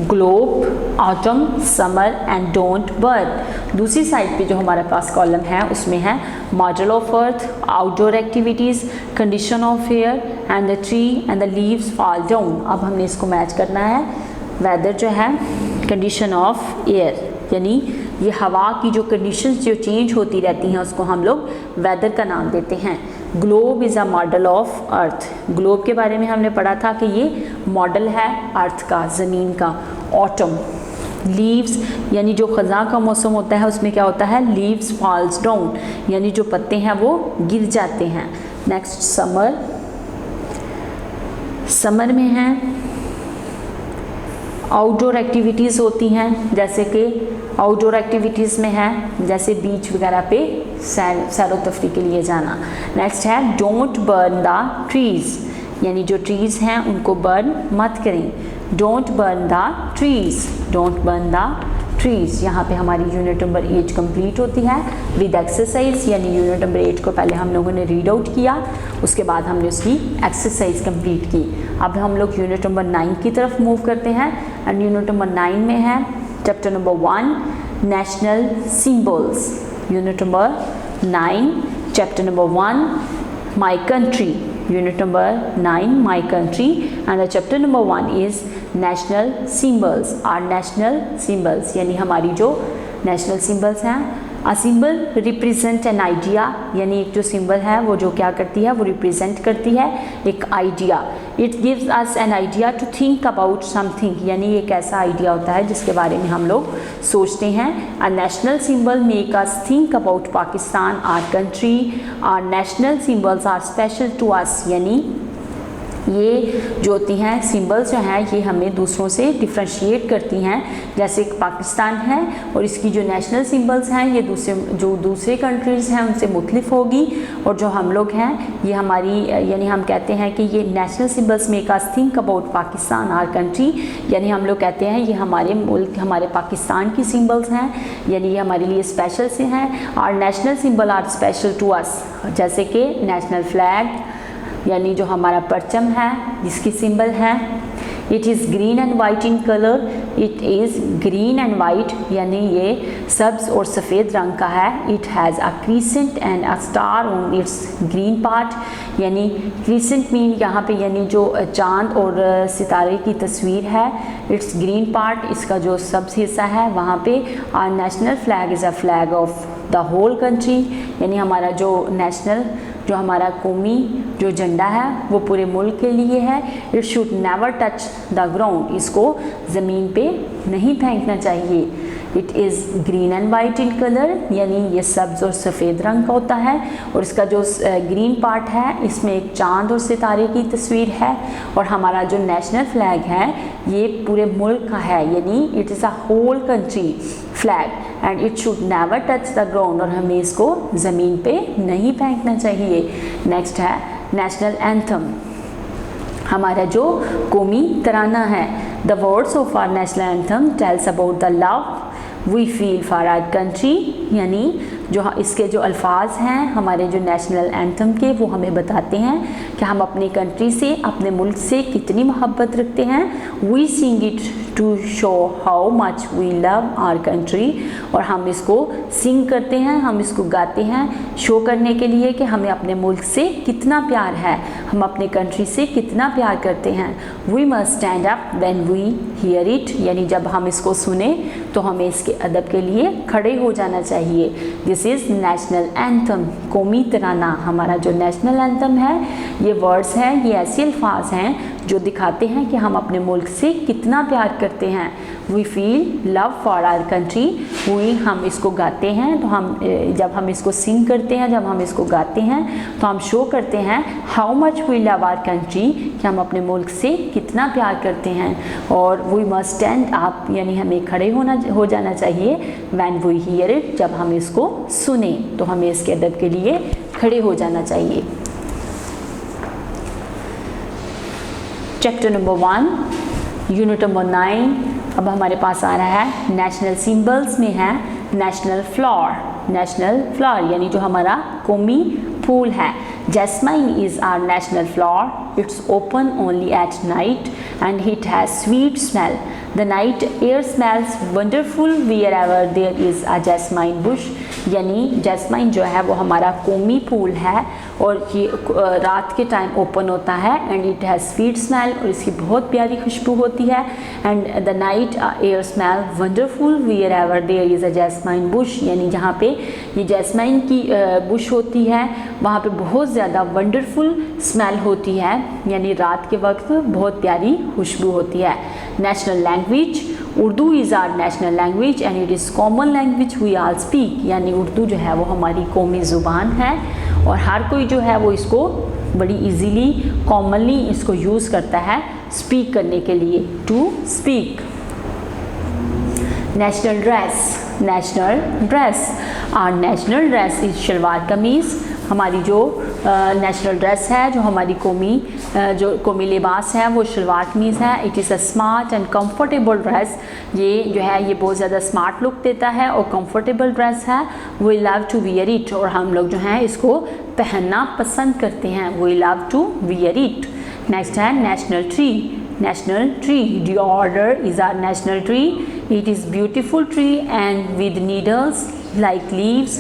globe, autumn, summer and don't burn. दूसरी साइड पे जो हमारे पास कॉलम है उसमें है model of earth, outdoor activities, condition of air and the tree and the leaves fall down. अब हमने इसको मैच करना है। वेदर जो है कंडीशन ऑफ एयर, यानी ये हवा की जो कंडीशंस जो चेंज होती रहती हैं उसको हम लोग वेदर का नाम देते हैं। Globe is a model of earth. Globe के बारे में हमने पढ़ा था कि ये मॉडल है अर्थ का, ज़मीन का। ऑटम, लीव्स यानी जो ख़ज़ां का मौसम होता है उसमें क्या होता है, लीव्स फॉल्स डाउन, यानी जो पत्ते हैं वो गिर जाते हैं। नेक्स्ट समर, समर में है आउटडोर एक्टिविटीज़ होती हैं, जैसे कि आउटडोर एक्टिविटीज़ में है जैसे बीच वगैरह पे सैरो तफरी के लिए जाना। नेक्स्ट है डोंट बर्न द ट्रीज़, यानी जो ट्रीज़ हैं उनको बर्न मत करें। Don't burn the trees, don't burn the trees. यहाँ पे हमारी यूनिट नंबर 8 कंप्लीट होती है विद एक्सरसाइज, यानी यूनिट नंबर 8 को पहले हम लोगों ने रीड आउट किया, उसके बाद हमने उसकी एक्सरसाइज कंप्लीट की। अब हम लोग यूनिट नंबर 9 की तरफ मूव करते हैं एंड यूनिट नंबर 9 में है chapter number 1 national symbols. Unit number 9 chapter number 1 my country. Unit number 9 my country and the chapter number 1 is national symbols। Our national symbols यानी हमारी जो national symbols हैं। A symbol represent an idea, यानी एक जो symbol है वो जो क्या करती है, वो represent करती है एक idea। It gives us an idea to think about something, यानी एक ऐसा idea होता है जिसके बारे में हम लोग सोचते हैं। A national symbol make us think about Pakistan, our country। Our national symbols are special to us, यानी ये जो होती हैं सिंबल्स जो हैं ये हमें दूसरों से डिफ्रेंशिएट करती हैं। जैसे पाकिस्तान है और इसकी जो नेशनल सिंबल्स हैं ये दूसरे कंट्रीज़ हैं उनसे मुख्तलिफ होगी, और जो हम लोग हैं ये हमारी यानी हम कहते हैं कि ये national symbols make us think about Pakistan our country, यानी हम लोग कहते हैं ये हमारे मुल्क हमारे पाकिस्तान की सिंबल्स हैं, यानी ये हमारे लिए स्पेशल से हैं। Our national symbol are special to us, जैसे कि नेशनल फ्लैग यानी जो हमारा परचम है जिसकी सिंबल है। It is green and white in colour, it is green and white यानी ये सब्ज़ और सफ़ेद रंग का है। It has a crescent and a star on it's green part, यानी क्रीसेंट मीन यहाँ पे यानी जो चांद और सितारे की तस्वीर है। इट्स ग्रीन पार्ट इसका जो सब्ज़ हिस्सा है वहाँ पे। Our national flag is a flag of the whole country, यानी हमारा जो नेशनल जो हमारा कौमी जो झंडा है वो पूरे मुल्क के लिए है। It should never touch the ground, इसको ज़मीन पे नहीं फेंकना चाहिए। It is green and white in colour, यानी ये सब्ज़ और सफ़ेद रंग का होता है, और इसका जो ग्रीन पार्ट है इसमें एक चांद और सितारे की तस्वीर है। और हमारा जो नेशनल फ्लैग है ये पूरे मुल्क का है, यानी it is a whole country flag and it should never touch the ground, और हमें इसको ज़मीन पे नहीं फेंकना चाहिए। नेक्स्ट है नेशनल एंथम, हमारा जो कौमी तराना है। The words of our national anthem tells about the love we feel for our country, यानी जो इसके जो अल्फाज हैं हमारे जो नेशनल एंथम के वो हमें बताते हैं कि हम अपनी कंट्री से अपने मुल्क से कितनी मोहब्बत रखते हैं। We sing it to show how much we love our country, और हम इसको सिंग करते हैं, हम इसको गाते हैं शो करने के लिए कि हमें अपने मुल्क से कितना प्यार है, हम अपने कंट्री से कितना प्यार करते हैं। We must stand up when we hear it, यानी जब हम इसको सुने तो हमें इसके अदब के लिए खड़े हो जाना चाहिए। दिस इज़ नेशनल एंथम, कौमी तराना। हमारा जो नेशनल एंथम है ये वर्ड्स हैं, ये ऐसे अल्फाज हैं जो दिखाते हैं कि हम अपने मुल्क से कितना प्यार करते हैं। We feel love for our country, we हम इसको गाते हैं तो हम जब हम इसको सिंग करते हैं, जब हम इसको गाते हैं तो हम शो करते हैं how much we love our country, कि हम अपने मुल्क से कितना प्यार करते हैं। और वी मस्ट स्टैंड अप, यानी हमें खड़े हो जाना चाहिए। व्हेन वी हियर इट, जब हम इसको सुने तो हमें इसके अदब के लिए खड़े हो जाना चाहिए। चैप्टर नंबर 1 यूनिट नंबर 9 अब हमारे पास आ रहा है नेशनल सिंबल्स में है नेशनल फ्लावर। नेशनल फ्लावर यानी जो हमारा कौमी फूल है। Jasmine is our national flower, it's open only at night and it has sweet smell. The night air smells wonderful wherever there is a jasmine bush, यानी जैस्माइन जो है वो हमारा कौमी फूल है और ये रात के टाइम ओपन होता है and it has sweet smell, और इसकी बहुत प्यारी खुशबू होती है। And the night air smell wonderful wherever there is a jasmine bush, यानी जहाँ पे ये जैस्माइन की बुश होती है वहाँ पे बहुत ज़्यादा वंडरफुल स्मेल होती है, यानी रात के वक्त बहुत प्यारी खुशबू होती है। National language Urdu is our national language and it is common language we all speak, यानी उर्दू जो है वो हमारी कौमी ज़ुबान है और हर कोई जो है वो इसको बड़ी इजीली कॉमनली इसको यूज़ करता है स्पीक करने के लिए, to speak. National dress, national dress our national dress is shalwar kameez, हमारी जो नेशनल ड्रेस है जो हमारी जो कौमी लिबास है वो शलवार कमीज़ है। It is a smart and comfortable dress, ये जो है ये बहुत ज़्यादा स्मार्ट लुक देता है और कंफर्टेबल ड्रेस है। We love to wear it, और हम लोग जो हैं इसको पहनना पसंद करते हैं। We love to wear it. Next है national tree, national tree deodar is our national tree, it is beautiful tree and with needles like leaves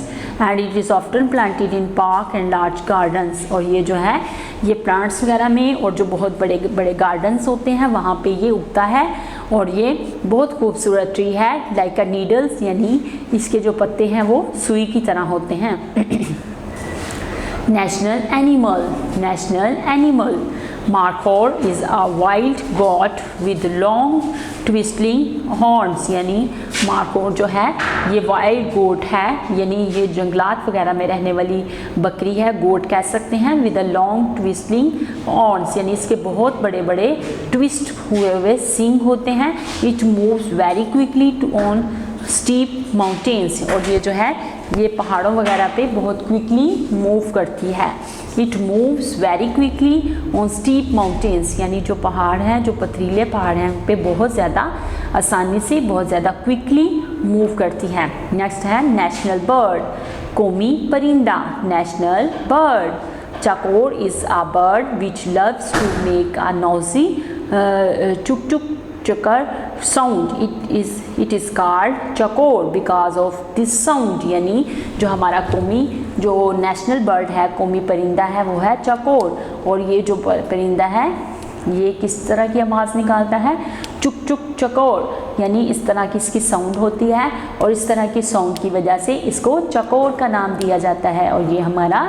and it is often planted in park and large gardens, और ये जो है ये plants वगैरह में और जो बहुत बड़े बड़े गार्डन्स होते हैं वहाँ पे ये उगता है और ये बहुत खूबसूरत ट्री है। लाइक अ नीडल्स, यानी इसके जो पत्ते हैं वो सुई की तरह होते हैं। National animal, national animal markhor is a wild goat with long twistling horns, यानी मार्कोर जो है ये वाइल्ड गोट है, यानी ये जंगलात वगैरह में रहने वाली बकरी है, गोट कह सकते हैं। With a long twistling horns, यानी इसके बहुत बड़े बड़े ट्विस्ट हुए हुए सींग होते हैं। It moves very quickly to on steep mountains, और ये जो है ये पहाड़ों वगैरह पे बहुत क्विकली मूव करती है। It moves very quickly on steep mountains, यानी जो पहाड़ हैं, जो पथरीले पहाड़ हैं उन पे बहुत ज़्यादा आसानी से, बहुत ज़्यादा क्विकली मूव करती है। नेक्स्ट है नेशनल बर्ड, कौमी परिंदा, national bird. Chakor is a bird which loves to make a noisy chuk chuk chakar sound. It is called chakor because of this sound, यानी जो हमारा कौमी जो नेशनल बर्ड है, कौमी परिंदा है, वो है चकोर। और ये जो परिंदा है ये किस तरह की आवाज़ निकालता है? चुक चुक चकोर, यानी इस तरह की इसकी साउंड होती है, और इस तरह की साउंड की वजह से इसको चकोर का नाम दिया जाता है। और ये हमारा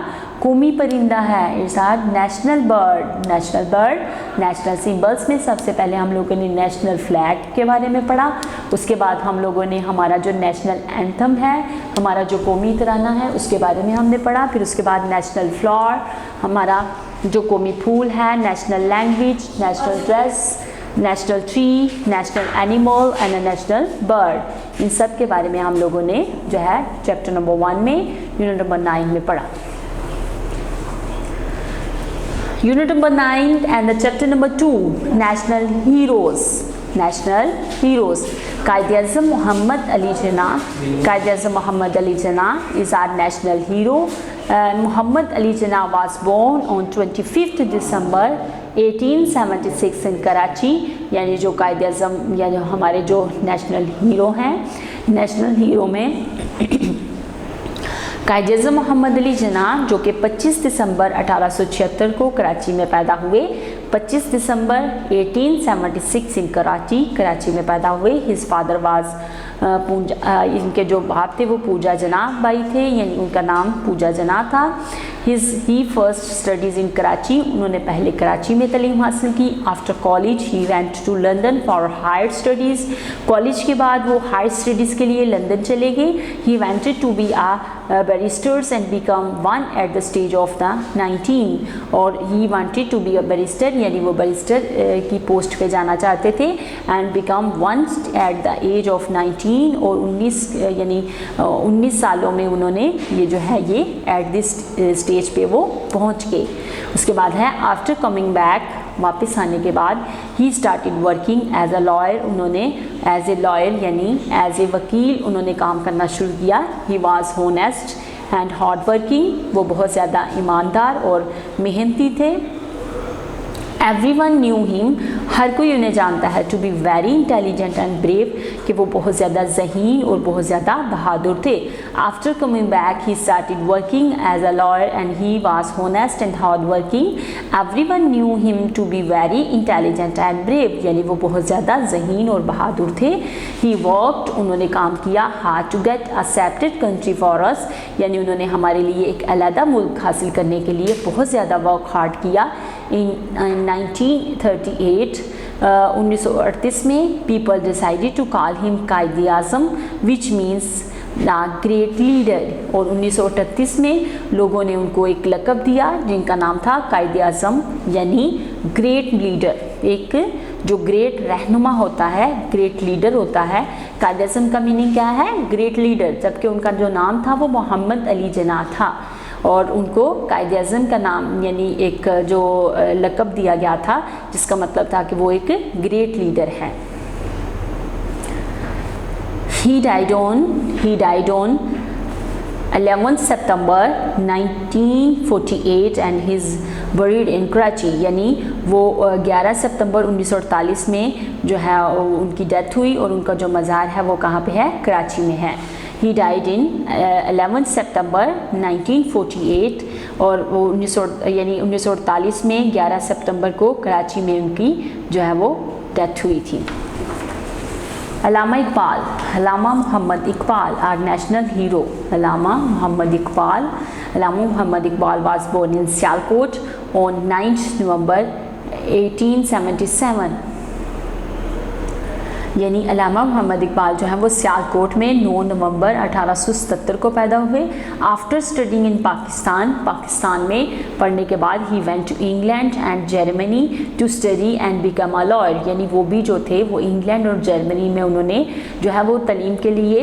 कौमी परिंदा है। It's our national bird. National bird, national symbols में सबसे पहले हम लोगों ने नेशनल फ्लैग के बारे में पढ़ा, उसके बाद हम लोगों ने हमारा जो नेशनल एंथम है, हमारा जो कौमी तराना है, उसके बारे में हमने पढ़ा। फिर उसके बाद नेशनल फ्लावर, हमारा जो कौमी फूल है, national language, national dress, national tree, national animal and a national bird. इन सब के बारे में हम लोगों ने जो है चैप्टर नंबर 1 में, यूनिट नंबर 9 में पढ़ा। Unit number 9 and the chapter number 2, national heroes. National heroes, Quaid-e-Azam Mohammad Ali Jinnah. Quaid-e-Azam Mohammad Ali Jinnah is our national hero. Muhammad Ali Jinnah was born on 25th December 1876 in Karachi, यानी जो कायद-ए-आज़म या जो हमारे जो नेशनल हीरो हैं, नेशनल हीरो में कायद-ए-आज़म मोहम्मद अली जिन्ना जो कि 25 दिसंबर 1876 को कराची में पैदा हुए। 25 दिसंबर 1876 इन कराची, कराची में पैदा हुए। हिज फादर वाज इनके जो बाप थे वो पूजा जना भाई थे, यानी उनका नाम पूजा जना था। He first studies in Karachi, उन्होंने पहले कराची में तालीम हासिल की। After college he went to London for higher studies, college के बाद वो हायर स्टडीज़ के लिए लंदन चले गए। He wanted to be a barristers and become one at the stage of the 19, और he wanted to be a barrister, यानी वो बैरिस्टर की पोस्ट पे जाना चाहते थे। And become one at the age of 19, और 19 यानी 19 सालों में उन्होंने ये जो है ये एट दिस स्टेज पे वो पहुंच गए। उसके बाद है आफ्टर कमिंग बैक, वापस आने के बाद he started working as a lawyer, उन्होंने एज ए लॉयर यानी एज ए वकील उन्होंने काम करना शुरू किया। He was honest and hard working, वो बहुत ज़्यादा ईमानदार और मेहनती थे। एवरीवन न्यू हिम, हर कोई उन्हें जानता है। To be very intelligent and brave, कि वो बहुत ज़्यादा ज़हीन और बहुत ज़्यादा बहादुर थे। After coming back he started working as a lawyer and he was honest and hard working. Everyone knew him to be very intelligent and brave, यानी वो बहुत ज़्यादा ज़हीन और बहादुर थे। ही वर्कड, उन्होंने काम किया। Hard to get a separate country for us, यानी उन्होंने हमारे लिए एक अलहदा मुल्क हासिल करने के लिए बहुत ज़्यादा वर्क हार्ड किया। इन 1938 1938 में people decided to call him Quaid-e-Azam which means great leader, और 1938 में लोगों ने उनको एक लक़ब दिया जिनका नाम था कायद-ए-आज़म, यानी ग्रेट लीडर। एक जो ग्रेट रहनुमा होता है, ग्रेट लीडर होता है। कायद-ए-आज़म का मीनिंग क्या है? ग्रेट लीडर, जबकि उनका जो नाम था वो मोहम्मद अली जिन्ना था, और उनको कायद-ए-आज़म का नाम यानी एक जो लक़ब दिया गया था जिसका मतलब था कि वो एक ग्रेट लीडर है। He died on 11 September 1948 and he's buried in Karachi, यानी वो 11 सितंबर 1948 में जो है उनकी डेथ हुई, और उनका जो मज़ार है वो कहाँ पे है? कराची में है। He died in 11 सितंबर 1948, और वो 1948 में 11 सितंबर को कराची में उनकी जो है वो डेथ हुई थी। Allama Iqbal, Allama Muhammad Iqbal our national hero. Allama Muhammad Iqbal was born in Sialkot on 9th November 1877, यानी अल्लामा मोहम्मद इकबाल जो है वो सियालकोट में 9 नवंबर 1877 को पैदा हुए। आफ्टर स्टडिंग इन पाकिस्तान में पढ़ने के बाद ही went to England and Germany to study and become a lawyer, यानी वो भी जो थे वो इंग्लैंड और जर्मनी में उन्होंने जो है वो तालीम के लिए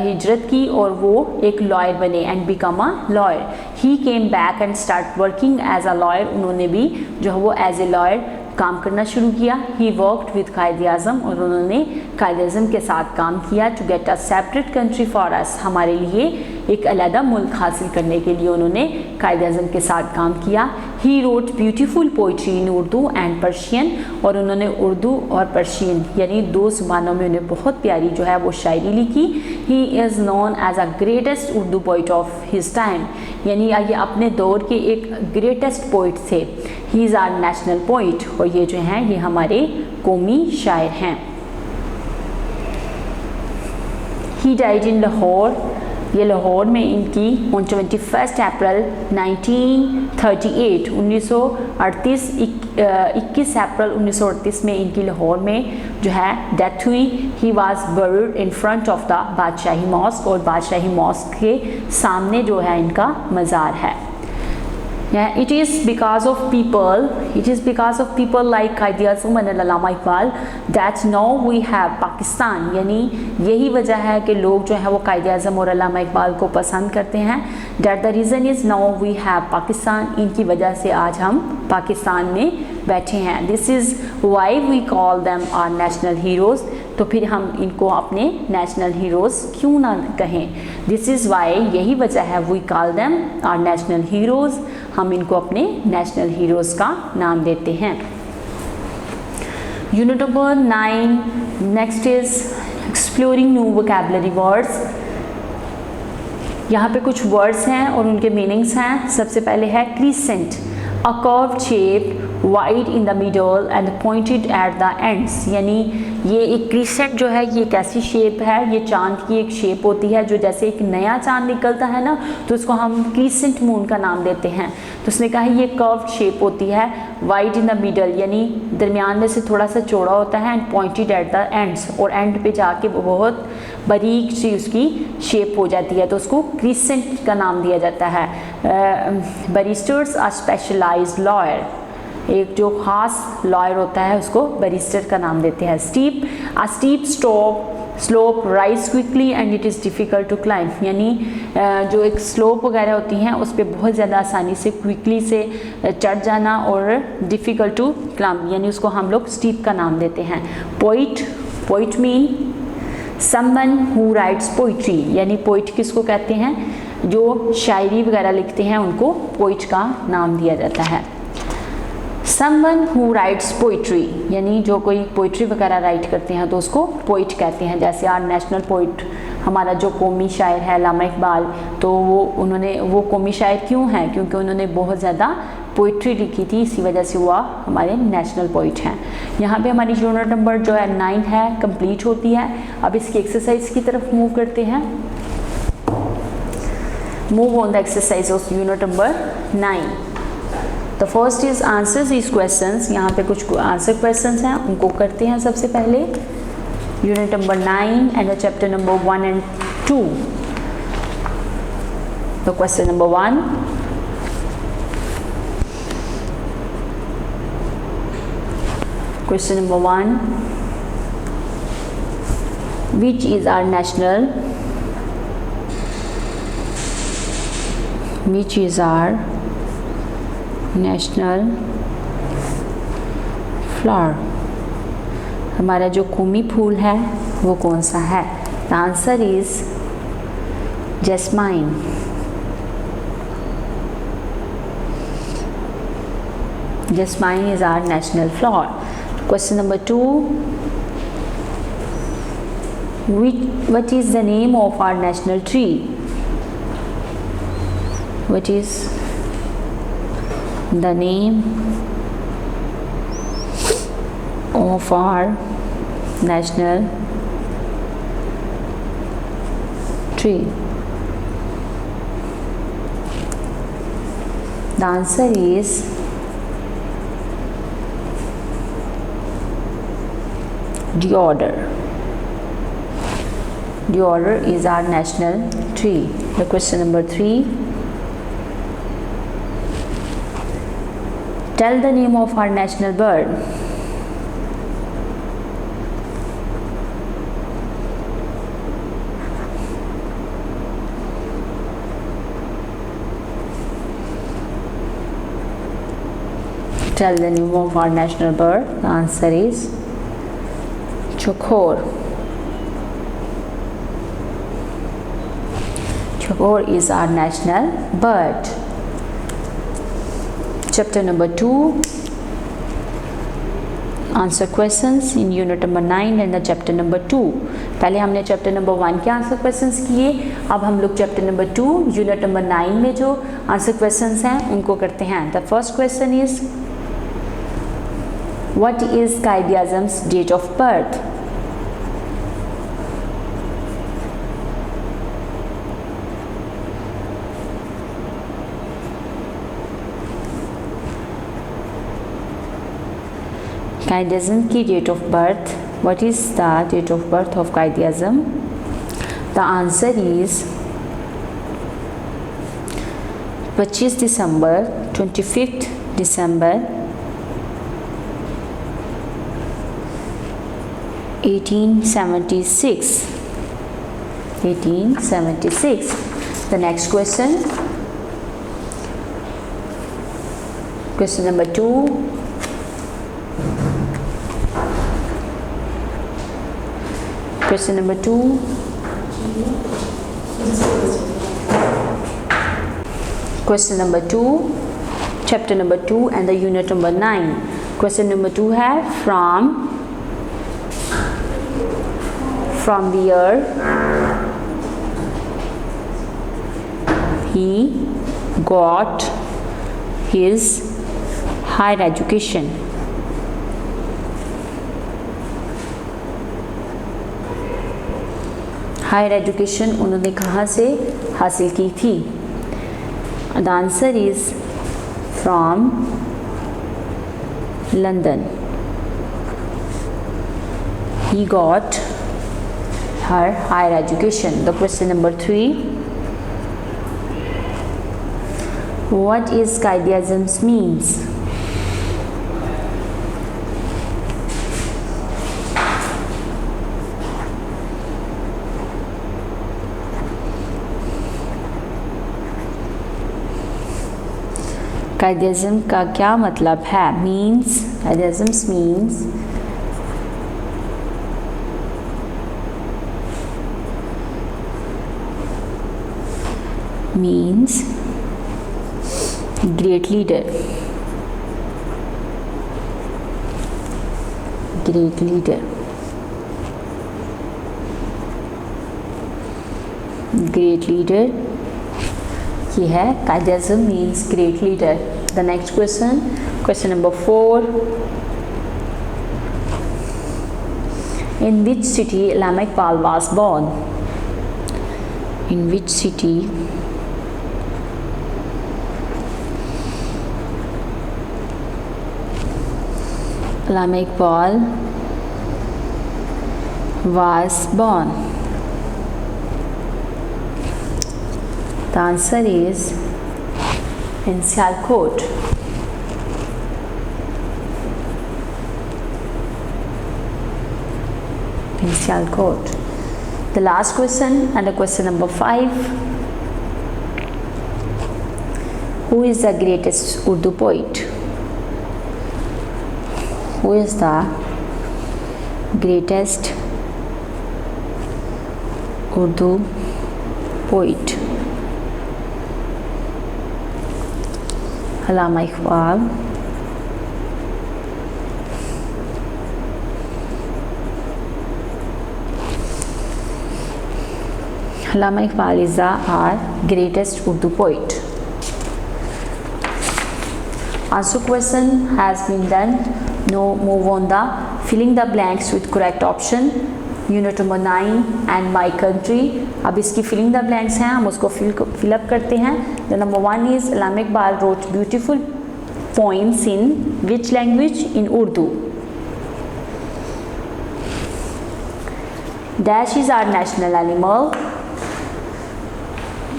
हिजरत की और वो एक लॉयर बने, and become a lawyer. He came back and start working as a lawyer, उन्होंने भी जो है वो एज ए लॉयर काम करना शुरू किया। ही वर्कड विद कायद आज़म, और उन्होंने कायद आज़म के साथ काम किया। To get a separate country for us, हमारे लिए एक अलहदा मुल्क हासिल करने के लिए उन्होंने कायद आज़म के साथ काम किया। He wrote beautiful poetry in Urdu and Persian, और उन्होंने उर्दू और पर्शियन यानी 2 ज़ुबानों में उन्हें बहुत प्यारी जो है वो शायरी लिखी। He is known as a greatest Urdu poet of his time, यानी ये अपने दौर के एक ग्रेटेस्ट पोइट थे। He is our national poet, और ये जो हैं ये हमारे कौमी शायर हैं। ही डाइड इन लाहौर, ये लाहौर में इनकी ऑन 21 अप्रैल 1938 1938 21 अप्रैल 1938 में इनकी लाहौर में जो है डेथ हुई। He was buried in front of the Badshahi mosque, और बादशाही मॉस्क के सामने जो है इनका मज़ार है। It is because of people like Qaid Azam and Allama Iqbal that now we have Pakistan, यानी यही वजह है कि लोग जो है वो कायद आज़म और अल्लामा इकबाल को पसंद करते हैं। That the reason is now we have Pakistan, इनकी वजह से आज हम पाकिस्तान में बैठे हैं। This is why we call them our national heroes, तो फिर हम इनको अपने नेशनल हीरोज़ क्यों ना कहें। दिस इज़ वाई, यही वजह है we call them our national heroes, हम इनको अपने नेशनल हीरोज़ का नाम देते हैं। Unit number 9 next is exploring new vocabulary words. यहाँ पे कुछ वर्ड्स हैं और उनके मीनिंग्स हैं। सबसे पहले है crescent, a curved shape wide in the middle and pointed at the ends, यानी ये एक क्रीसेंट जो है ये एक ऐसी शेप है, ये चांद की एक शेप होती है जो जैसे एक नया चांद निकलता है ना तो उसको हम क्रीसेंट मून का नाम देते हैं। तो उसने कहा ये कर्व्ड शेप होती है, वाइड इन द मिडल यानी दरमियान में से थोड़ा सा चौड़ा होता है, and pointed at the ends, और एंड पे जाके बहुत बारीक सी उसकी शेप हो जाती है, तो उसको क्रीसेंट का नाम दिया जाता है। बैरिस्टर्स आर स्पेशलाइज्ड लॉयर, एक जो ख़ास लॉयर होता है उसको बैरिस्टर का नाम देते हैं। Steep, a steep slope rise quickly and it is difficult to climb, यानी जो एक स्लोप वगैरह होती हैं उस पर बहुत ज़्यादा आसानी से क्विकली से चढ़ जाना, और डिफ़िकल्ट टू क्लाइंब यानी उसको हम लोग स्टीप का नाम देते हैं। Poet mean someone who rights poetry, यानी पोइट किसको कहते हैं, जो शायरी वगैरह लिखते हैं उनको पोइट का नाम दिया जाता है। समवन हु राइट्स पोइट्री, यानी जो कोई पोइट्री वगैरह राइट करते हैं तो उसको पोइट कहते हैं। जैसे आर नेशनल पोइट हमारा जो कौमी शायर है अल्लामा इकबाल, तो वो कौमी शायर क्यों हैं, क्योंकि उन्होंने बहुत ज़्यादा पोइट्री लिखी थी, इसी वजह से वो हमारे नेशनल पोइट हैं। यहाँ पे हमारी यूनिट नंबर जो है 9 है कंप्लीट होती है। अब इसकी एक्सरसाइज की तरफ मूव करते हैं। Move on the exercise of unit number 9। The first is answer these questions, यहाँ पे कुछ आंसर क्वेश्चंस हैं उनको करते हैं सबसे पहले। Unit number 9 and chapter number 1 and 2। तो question number 1, question number 1, which is our national flower, हमारा जो कौमी फूल है वो कौन सा है। The answer is jasmine. Jasmine is our national flower. Question number 2, what is the name of our national tree? What is the name of our national tree? The answer is Deodar. Deodar is our national tree. The question number 3. Tell the name of our national bird. Tell the name of our national bird. The answer is chakor. Chakor is our national bird. Chapter number 2. Answer questions in unit number 9 and the chapter number 2. पहले हमने chapter number 1 के answer questions किए, अब हम लोग chapter number 2 unit number 9 में जो answer questions हैं उनको करते हैं. The first question is what is Quaid Azam's date of birth. Quaid Azam की date of birth. What is the date of birth of Quaid-e-Azam? The answer is 25 December, 25th December 1876. 1876. The next question. Question number 2. Question number 2. Question number 2. Chapter number 2 and the unit number 9. Question number 2 है from the year he got his higher education. Higher education उन्होंने कहाँ से हासिल की थी. The answer is from London. He got her higher education. The question number 3. What is Quaid-e-Azam's means. Quaid-e-Azam का क्या मतलब है. Means Quaid-e-Azam's means great leader. Great leader. Great leader ये है Quaid-e-Azam means great leader. The next question. Question number 4. In which city Allama Iqbal was born. In which city Allama Iqbal was born. The answer is in Sialkot. In Sialkot. The last question and the question number 5. Who is the greatest Urdu poet? Who is the greatest Urdu poet? Allama Iqbal. Allama Iqbal is our greatest Urdu poet. Answer question has been done. Now move on the filling the blanks with correct option. Unit number 9 and my country. अब इसकी filling the blanks हैं, हम उसको fill up करते हैं. The number 1 is Allama Iqbal wrote beautiful poems in which language. In Urdu. Dash is our national animal.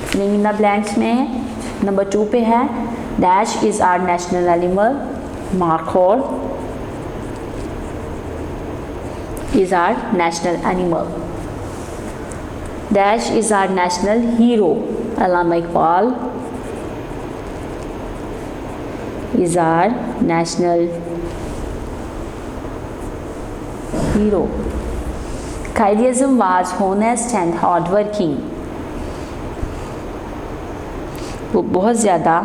Filling in the blanks में number 2 पे है dash is our national animal, markhor is our national animal. Dash is our national hero. Allama Iqbal is our national hero. Quaid was honest and hardworking. वो बहुत ज़्यादा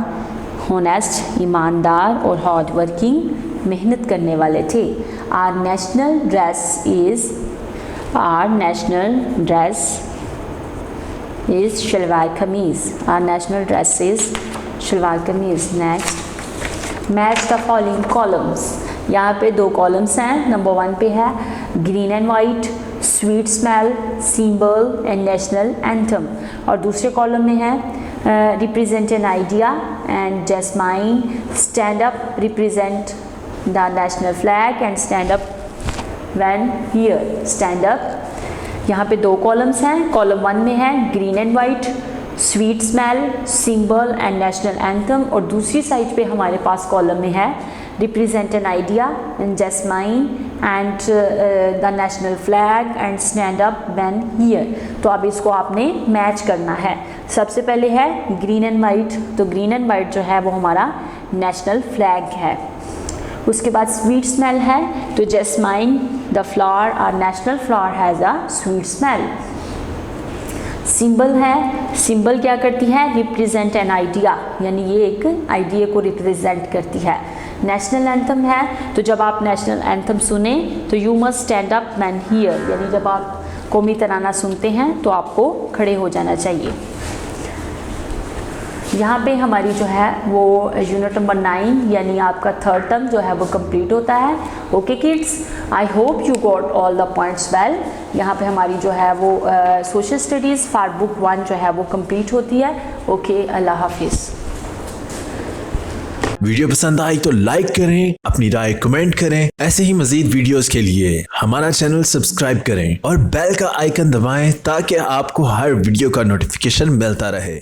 honest, ईमानदार और hard working मेहनत करने वाले थे। Our national dress is shalwar kameez. Our national dress is shalwar kameez. Next, match the following columns. यहाँ पे 2 कॉलम्स हैं। नंबर 1 पे है green and white, sweet smell, symbol and national anthem. और दूसरे कॉलम में है represent an idea and jasmine, stand up, represent the national flag and stand up when hear. Stand up. यहाँ पे 2 कॉलम्स हैं। कॉलम 1 में है green and white, sweet smell, symbol and national anthem. और दूसरी साइड पे हमारे पास कॉलम में है represent an idea and jasmine and the national flag and stand up when hear. तो अब इसको आपने मैच करना है। सबसे पहले है ग्रीन एंड वाइट, तो ग्रीन एंड वाइट जो है वो हमारा नेशनल फ्लैग है। उसके बाद स्वीट स्मेल है, तो jasmine the flower our national flower has a sweet smell. Symbol है, सिंबल क्या करती है, रिप्रेजेंट एन आइडिया, यानी ये एक आइडिया को रिप्रेजेंट करती है। नेशनल एंथम है, तो जब आप नेशनल एंथम सुने तो you must stand up when here, यानी जब आप कौमी तराना सुनते हैं तो आपको खड़े हो जाना चाहिए। यहाँ पे हमारी जो है वो यूनिट नंबर 9 यानी आपका 3rd टर्म जो है वो कंप्लीट होता है। Okay kids, I hope you got all the points well. यहाँ पे हमारी जो है वो सोशल स्टडीज़ फॉर बुक 1 जो है वो कंप्लीट होती है। ओके, अल्लाह हाफिज़। वीडियो पसंद आई तो लाइक करें, अपनी राय कमेंट करें। ऐसे ही मजीद वीडियोस के लिए हमारा चैनल सब्सक्राइब करें और बेल का आइकन दबाएं ताकि आपको हर वीडियो का नोटिफिकेशन मिलता रहे।